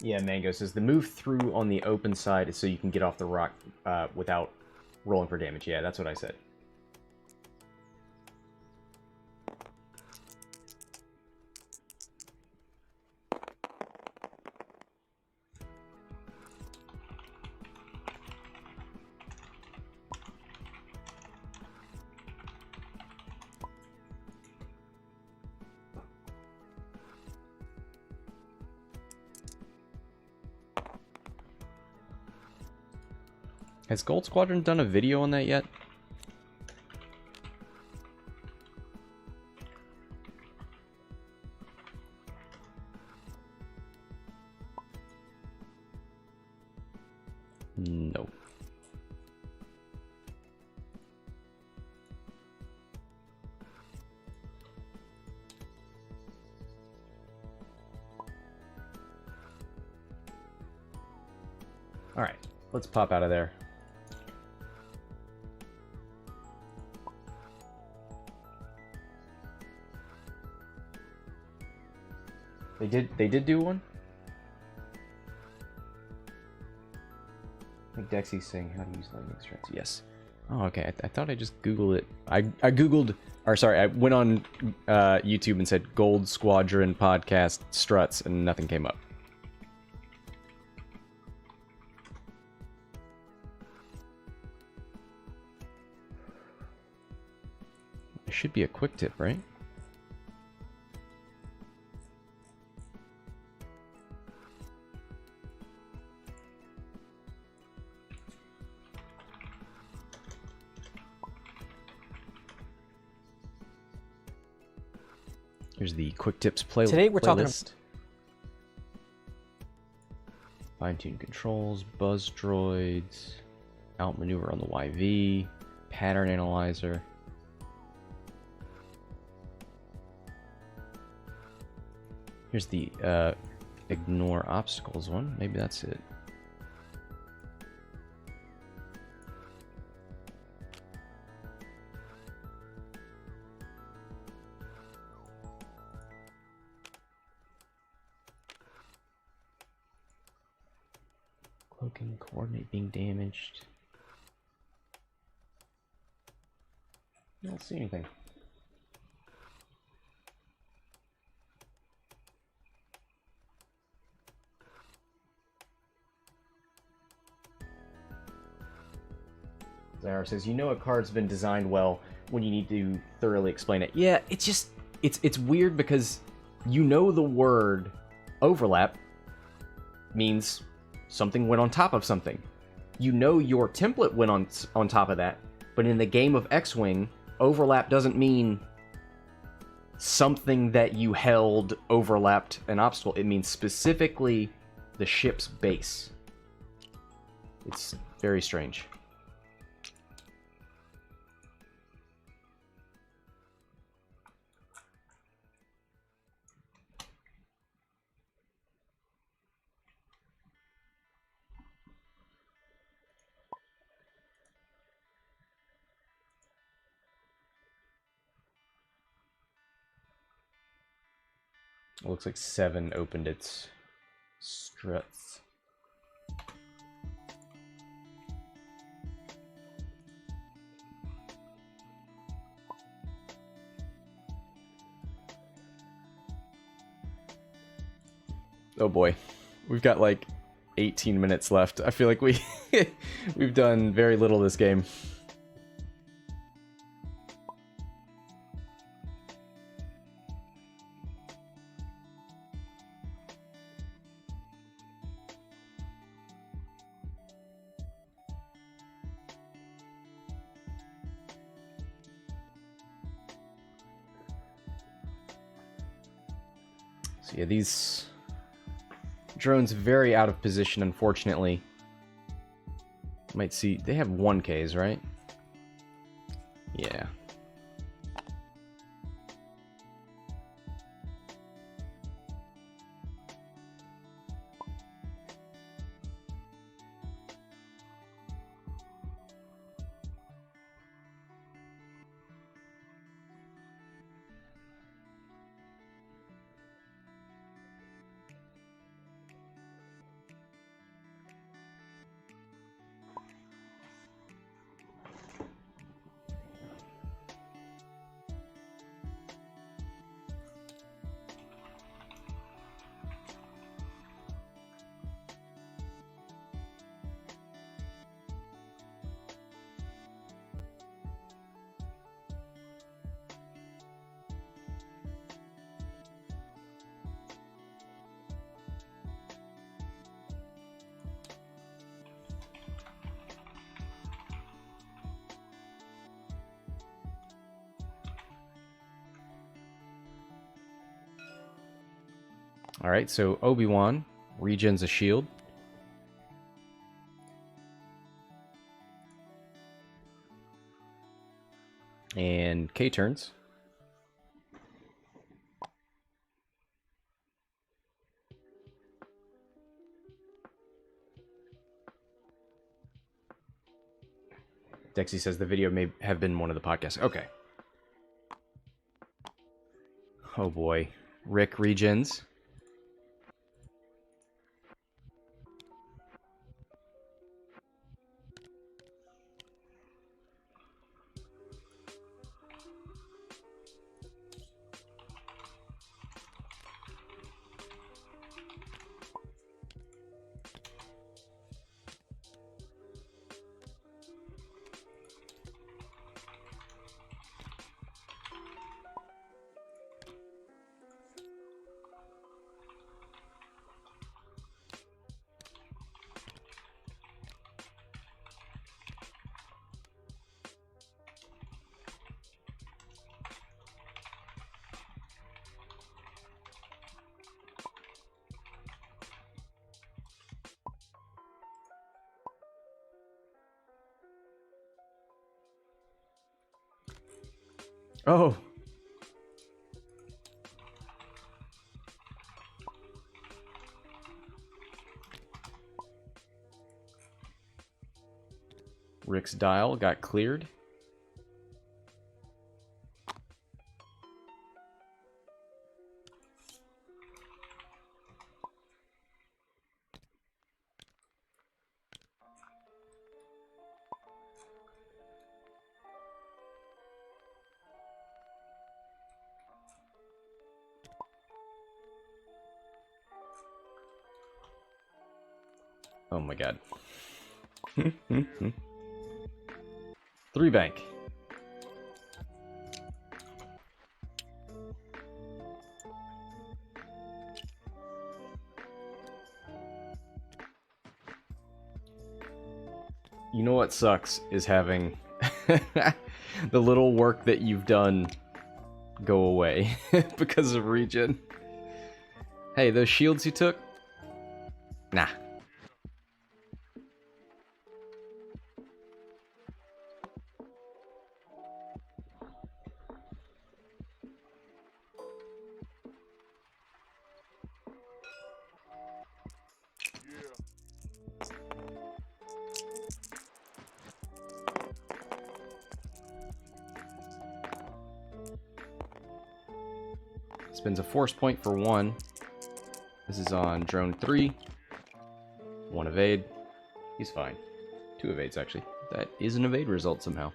[SPEAKER 1] Yeah, Mango says the move through on the open side is so you can get off the rock without rolling for damage. Yeah, that's what I said. Has Gold Squadron done a video on that yet? No. Alright, let's pop out of there. They did do one? I think Dexy's saying how to use lightning strikes. Yes. Oh, okay. I thought I just Googled it. I Googled, or sorry, I went on YouTube and said Gold Squadron podcast struts, and nothing came up. It should be a quick tip, right? Here's the quick tips playlist.
[SPEAKER 2] Today we're talking about
[SPEAKER 1] fine-tune controls, buzz droids, outmaneuver on the YV, pattern analyzer. Here's the ignore obstacles one. Maybe that's it. Cloaking, coordinate being damaged. I don't see anything. Zara says, you know a card's been designed well when you need to thoroughly explain it. Yeah, it's just, it's weird because you know the word overlap means something went on top of something. You know your template went on top of that, but in the game of X-Wing, overlap doesn't mean something that you held overlapped an obstacle. It means specifically the ship's base. It's very strange. It looks like 7 opened its struts. Oh boy, we've got like 18 minutes left. I feel like we've done very little this game. So yeah, these drones very out of position, unfortunately. Might see, they have 1Ks, right? Yeah. Alright, so Obi-Wan regens a shield. And K turns. Dexy says the video may have been one of the podcasts. Okay. Oh boy. Rick regens. Oh. Rick's dial got cleared. Oh my god. 3 bank. You know what sucks is having the little work that you've done go away because of regen. Hey, those shields you took? Nah. Spends a force point for 1. This is on drone 3. 1 evade. He's fine. 2 evades, actually. That is an evade result somehow.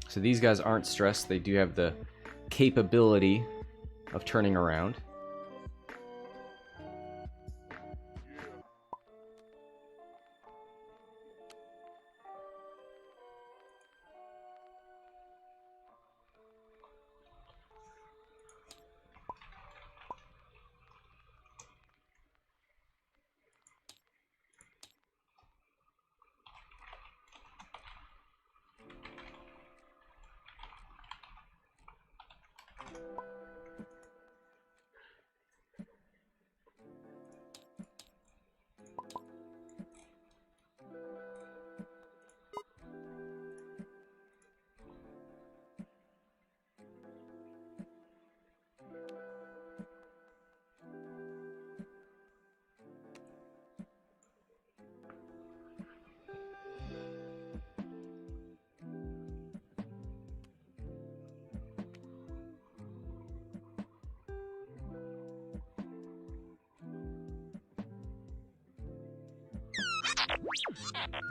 [SPEAKER 1] So these guys aren't stressed. They do have the capability of turning around.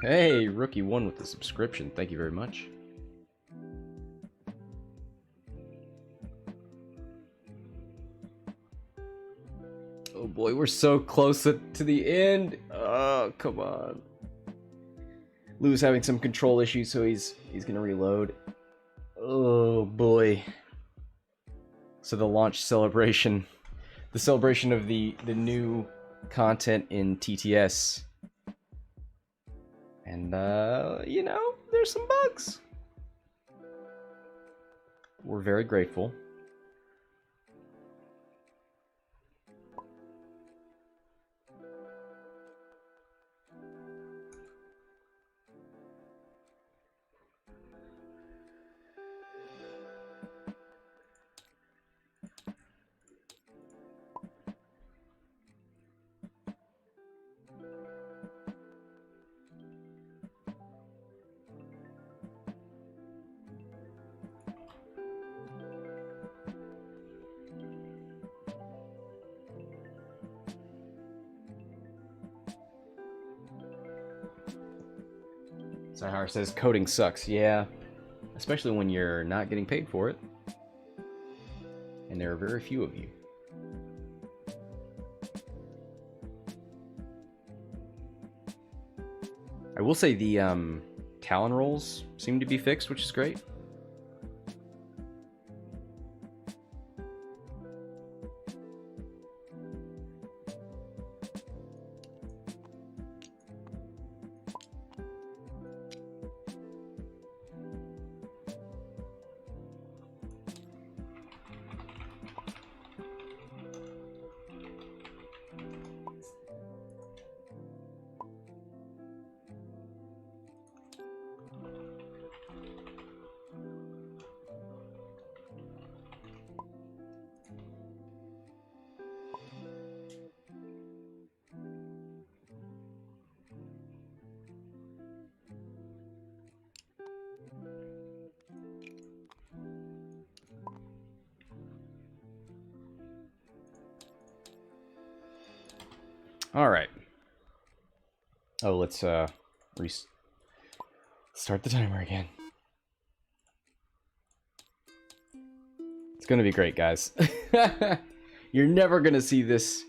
[SPEAKER 1] Hey, Rookie 1 with the subscription. Thank you very much. Oh boy, we're so close to the end. Oh, come on. Lou's having some control issues, so he's gonna reload. Oh boy. So the launch celebration, the celebration of the new content in TTS. And, you know, there's some bugs. we're very grateful. Sahar says coding sucks. Yeah, especially when you're not getting paid for it. And there are very few of you. I will say the Talon rolls seem to be fixed, which is great. All right. Oh, let's start the timer again. It's gonna be great, guys. You're never gonna see this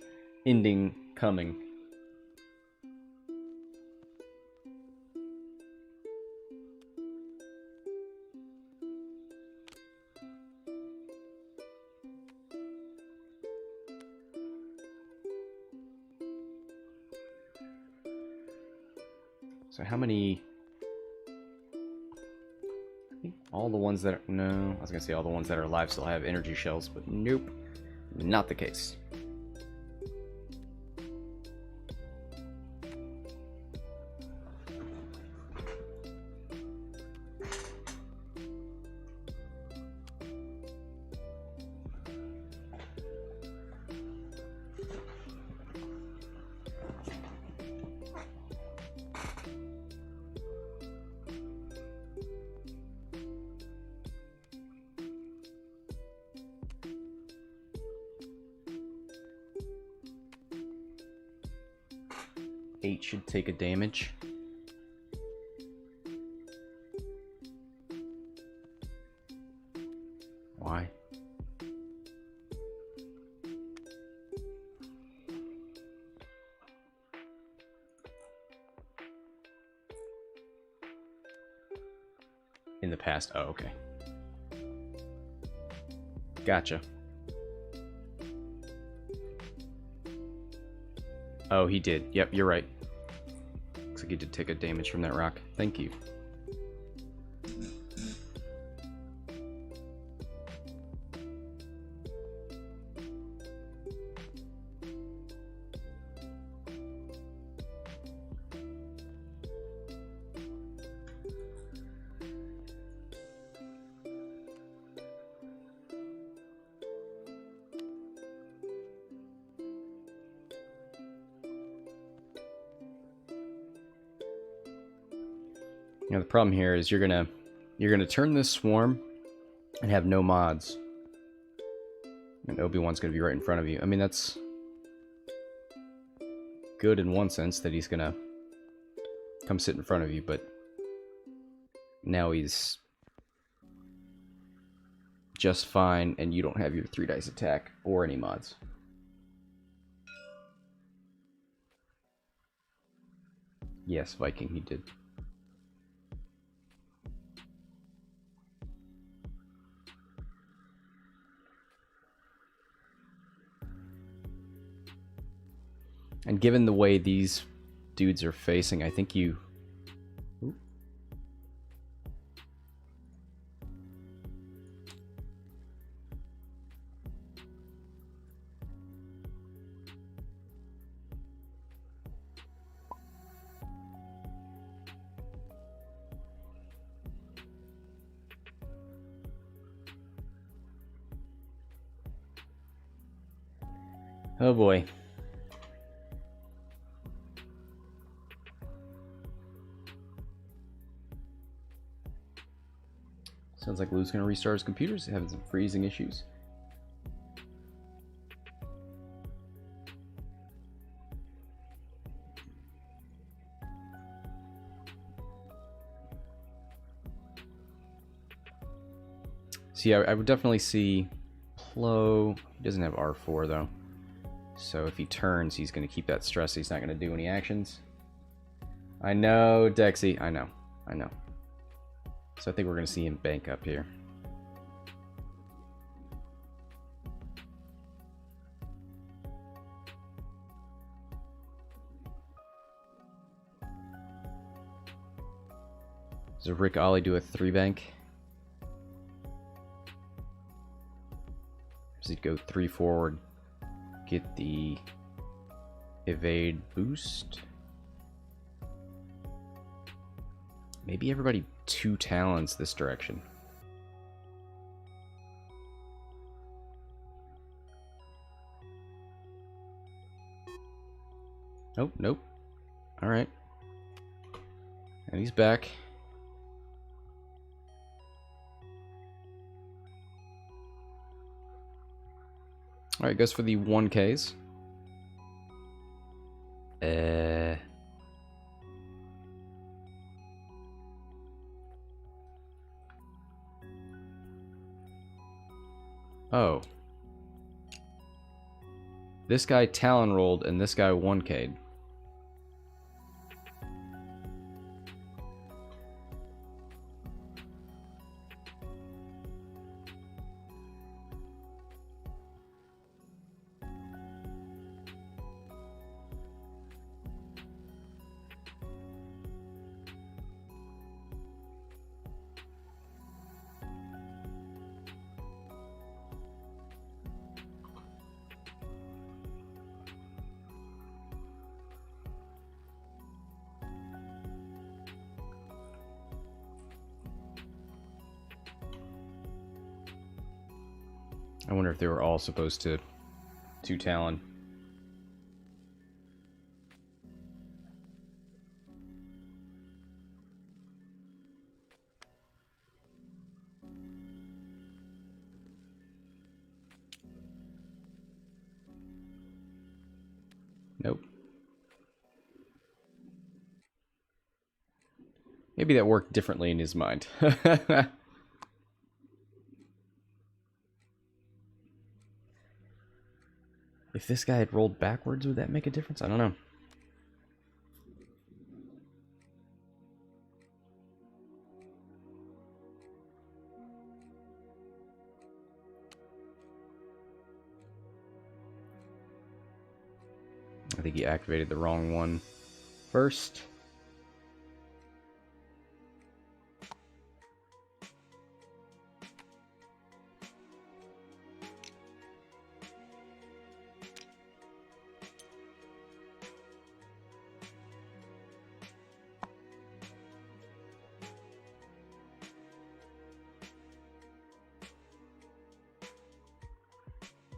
[SPEAKER 1] ending coming. So how many? I think all the ones that are, no, I was gonna say all the ones that are alive still have energy shells, but nope, not the case. Eight should take a damage. Why? In the past. Oh, okay. Gotcha. Oh, he did. Yep, you're right. Looks like he did take a damage from that rock. Thank you. You know, the problem here is you're gonna turn this swarm and have no mods. And Obi-Wan's gonna be right in front of you. I mean, that's good in one sense that he's gonna come sit in front of you, but now he's just fine and you don't have your 3 dice attack or any mods. Yes, Viking, he did. And given the way these dudes are facing, I think you... Ooh. Oh boy. Sounds like Lou's gonna restart his computer. He's having some freezing issues. See, I would definitely see Plo. He doesn't have R4 though. So if he turns, he's going to keep that stress. He's not going to do any actions. I know, Dexy. I know. So I think we're going to see him bank up here. Does Rick Ollie do a 3-bank? Does he go 3 forward? Get the evade boost. Maybe everybody 2 talons this direction. Nope, nope. Alright. And he's back. Alright, goes for the 1Ks. Oh. This guy talon rolled and this guy 1K'd. I wonder if they were all supposed to talon. Nope. Maybe that worked differently in his mind. If this guy had rolled backwards, would that make a difference? I don't know. I think he activated the wrong one first.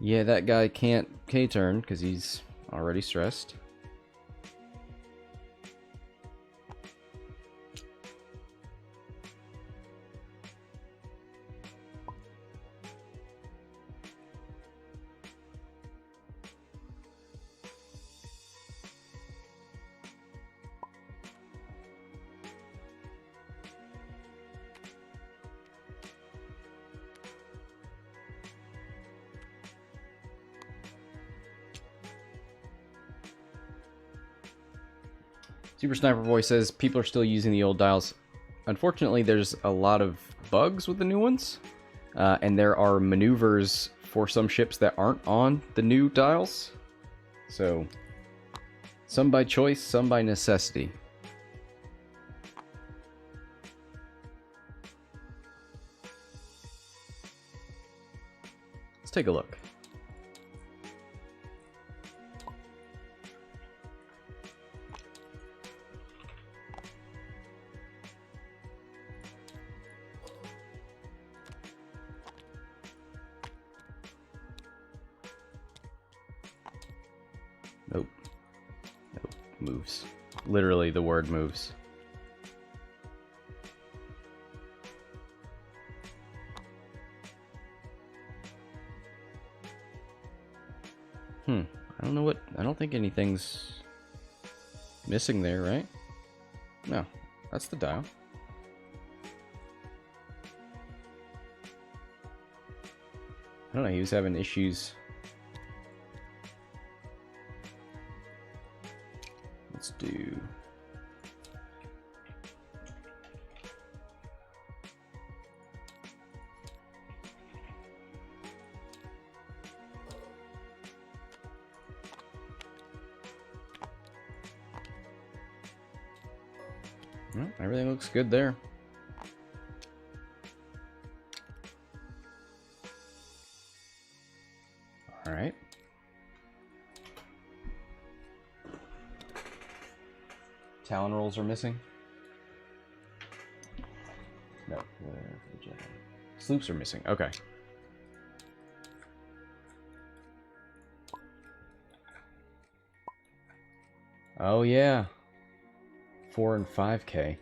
[SPEAKER 1] Yeah, that guy can't K-turn because he's already stressed. Super Sniper Boy says people are still using the old dials. Unfortunately, there's a lot of bugs with the new ones, and there are maneuvers for some ships that aren't on the new dials. So, some by choice, some by necessity. Let's take a look. moves. Literally, the word moves. I don't know what... I don't think anything's missing there, right? No, that's the dial. I don't know, he was having issues. Let's do... Well, everything looks good there. All right. Talon rolls are missing. No, sloops are missing. Okay. Oh yeah. 4 and 5K.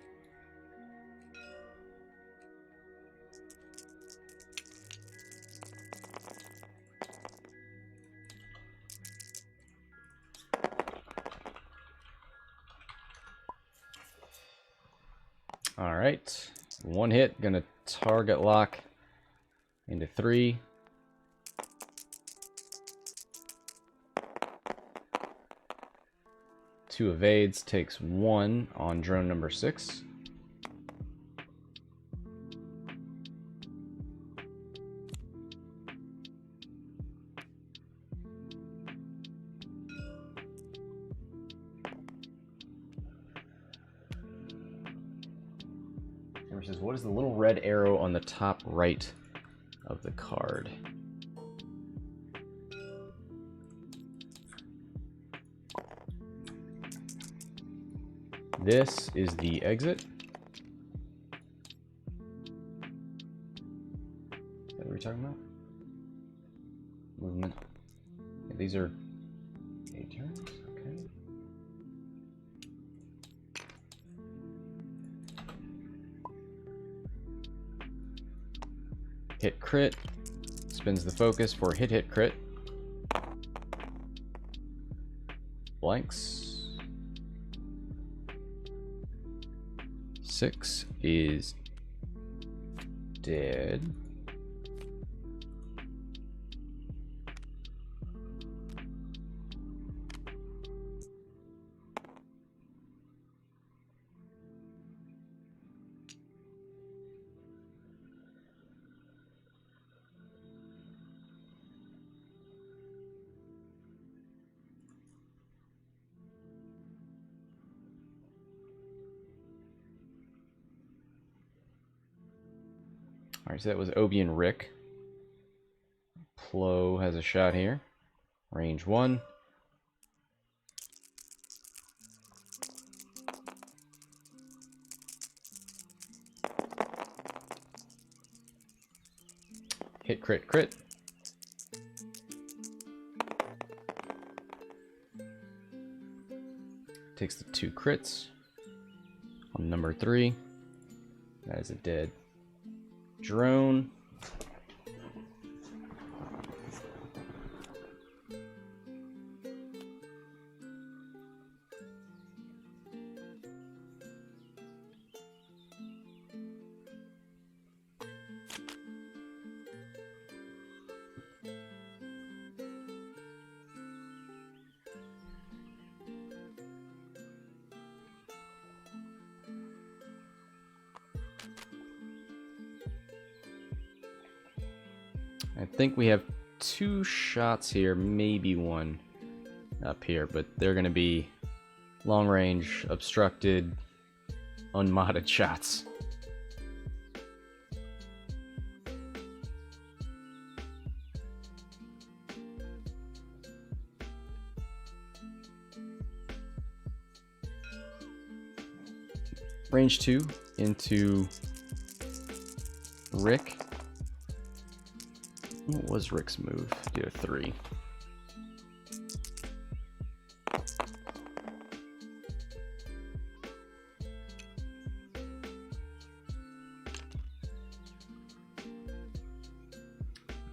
[SPEAKER 1] All right, one hit, gonna target lock into 3. Two evades, takes 1 on drone number 6. Camera says, what is the little red arrow on the top right of the card? This is the exit. Is that what we're talking about? Movement. Yeah, these are 8 turns. Okay. Hit crit. Spins the focus for hit crit. Blanks. 6 is dead. Alright, so that was Obi and Rick. Plo has a shot here. Range 1. Hit crit crit. Takes the 2 crits on number 3. That is a dead drone. I think we have 2 shots here, maybe 1 up here, but they're going to be long range, obstructed, unmodded shots. Range 2 into Rick. What was Rick's move? Do a 3.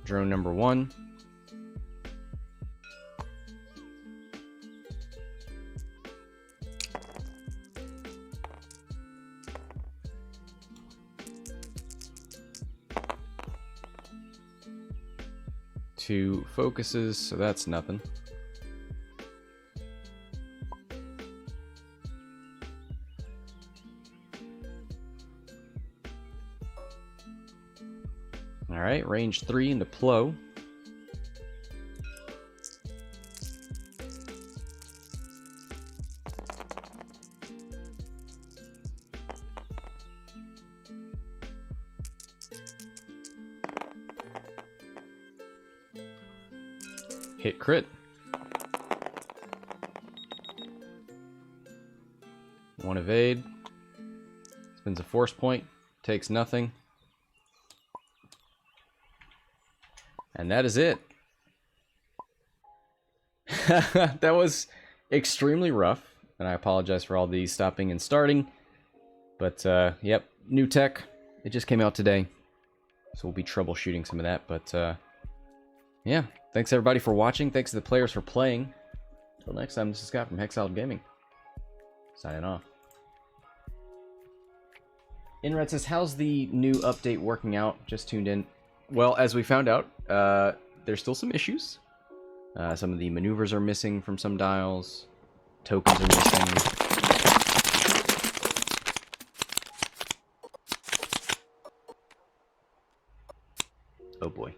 [SPEAKER 1] Drone number 1. Two focuses, so that's nothing. Alright, range 3 into Plo. Hit crit. One evade. Spins a force point. Takes nothing. And that is it. That was extremely rough. And I apologize for all the stopping and starting. But, yep. New tech. It just came out today. So we'll be troubleshooting some of that. But, yeah. Thanks everybody for watching. Thanks to the players for playing. Until next time, this is Scott from Hexaled Gaming. Signing off. Inred says, how's the new update working out? Just tuned in. Well, as we found out, there's still some issues. Some of the maneuvers are missing from some dials. Tokens are missing. Oh boy.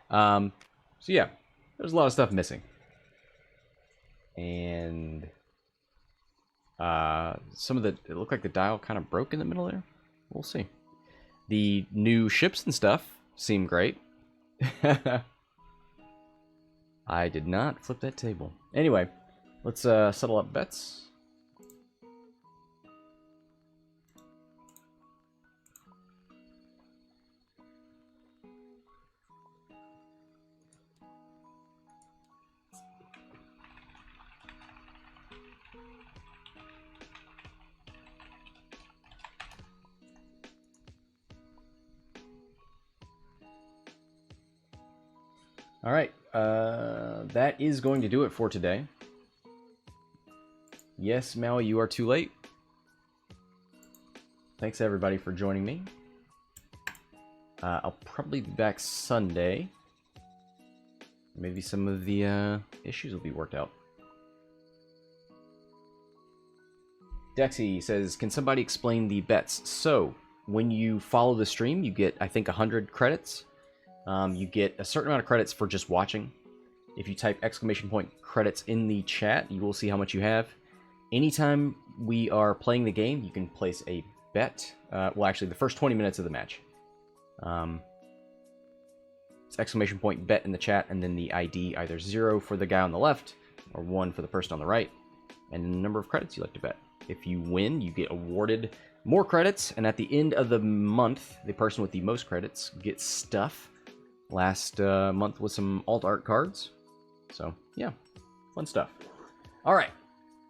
[SPEAKER 1] So yeah, there's a lot of stuff missing. And some of the, it looked like the dial kind of broke in the middle there. We'll see. The new ships and stuff seem great. I did not flip that table. Anyway, let's settle up bets. All right, that is going to do it for today. Yes, Maui, you are too late. Thanks everybody for joining me. I'll probably be back Sunday. Maybe some of the issues will be worked out. Dexy says, can somebody explain the bets? So, when you follow the stream, you get, I think, 100 credits. You get a certain amount of credits for just watching. If you type ! credits in the chat, you will see how much you have. Anytime we are playing the game, you can place a bet. Well, actually, the first 20 minutes of the match. It's ! bet in the chat, and then the ID, either 0 for the guy on the left, or 1 for the person on the right, and the number of credits you like to bet. If you win, you get awarded more credits, and at the end of the month, the person with the most credits gets stuff. Last month was some alt art cards. So, yeah, fun stuff. All right.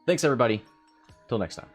[SPEAKER 1] Thanks, everybody. Till next time.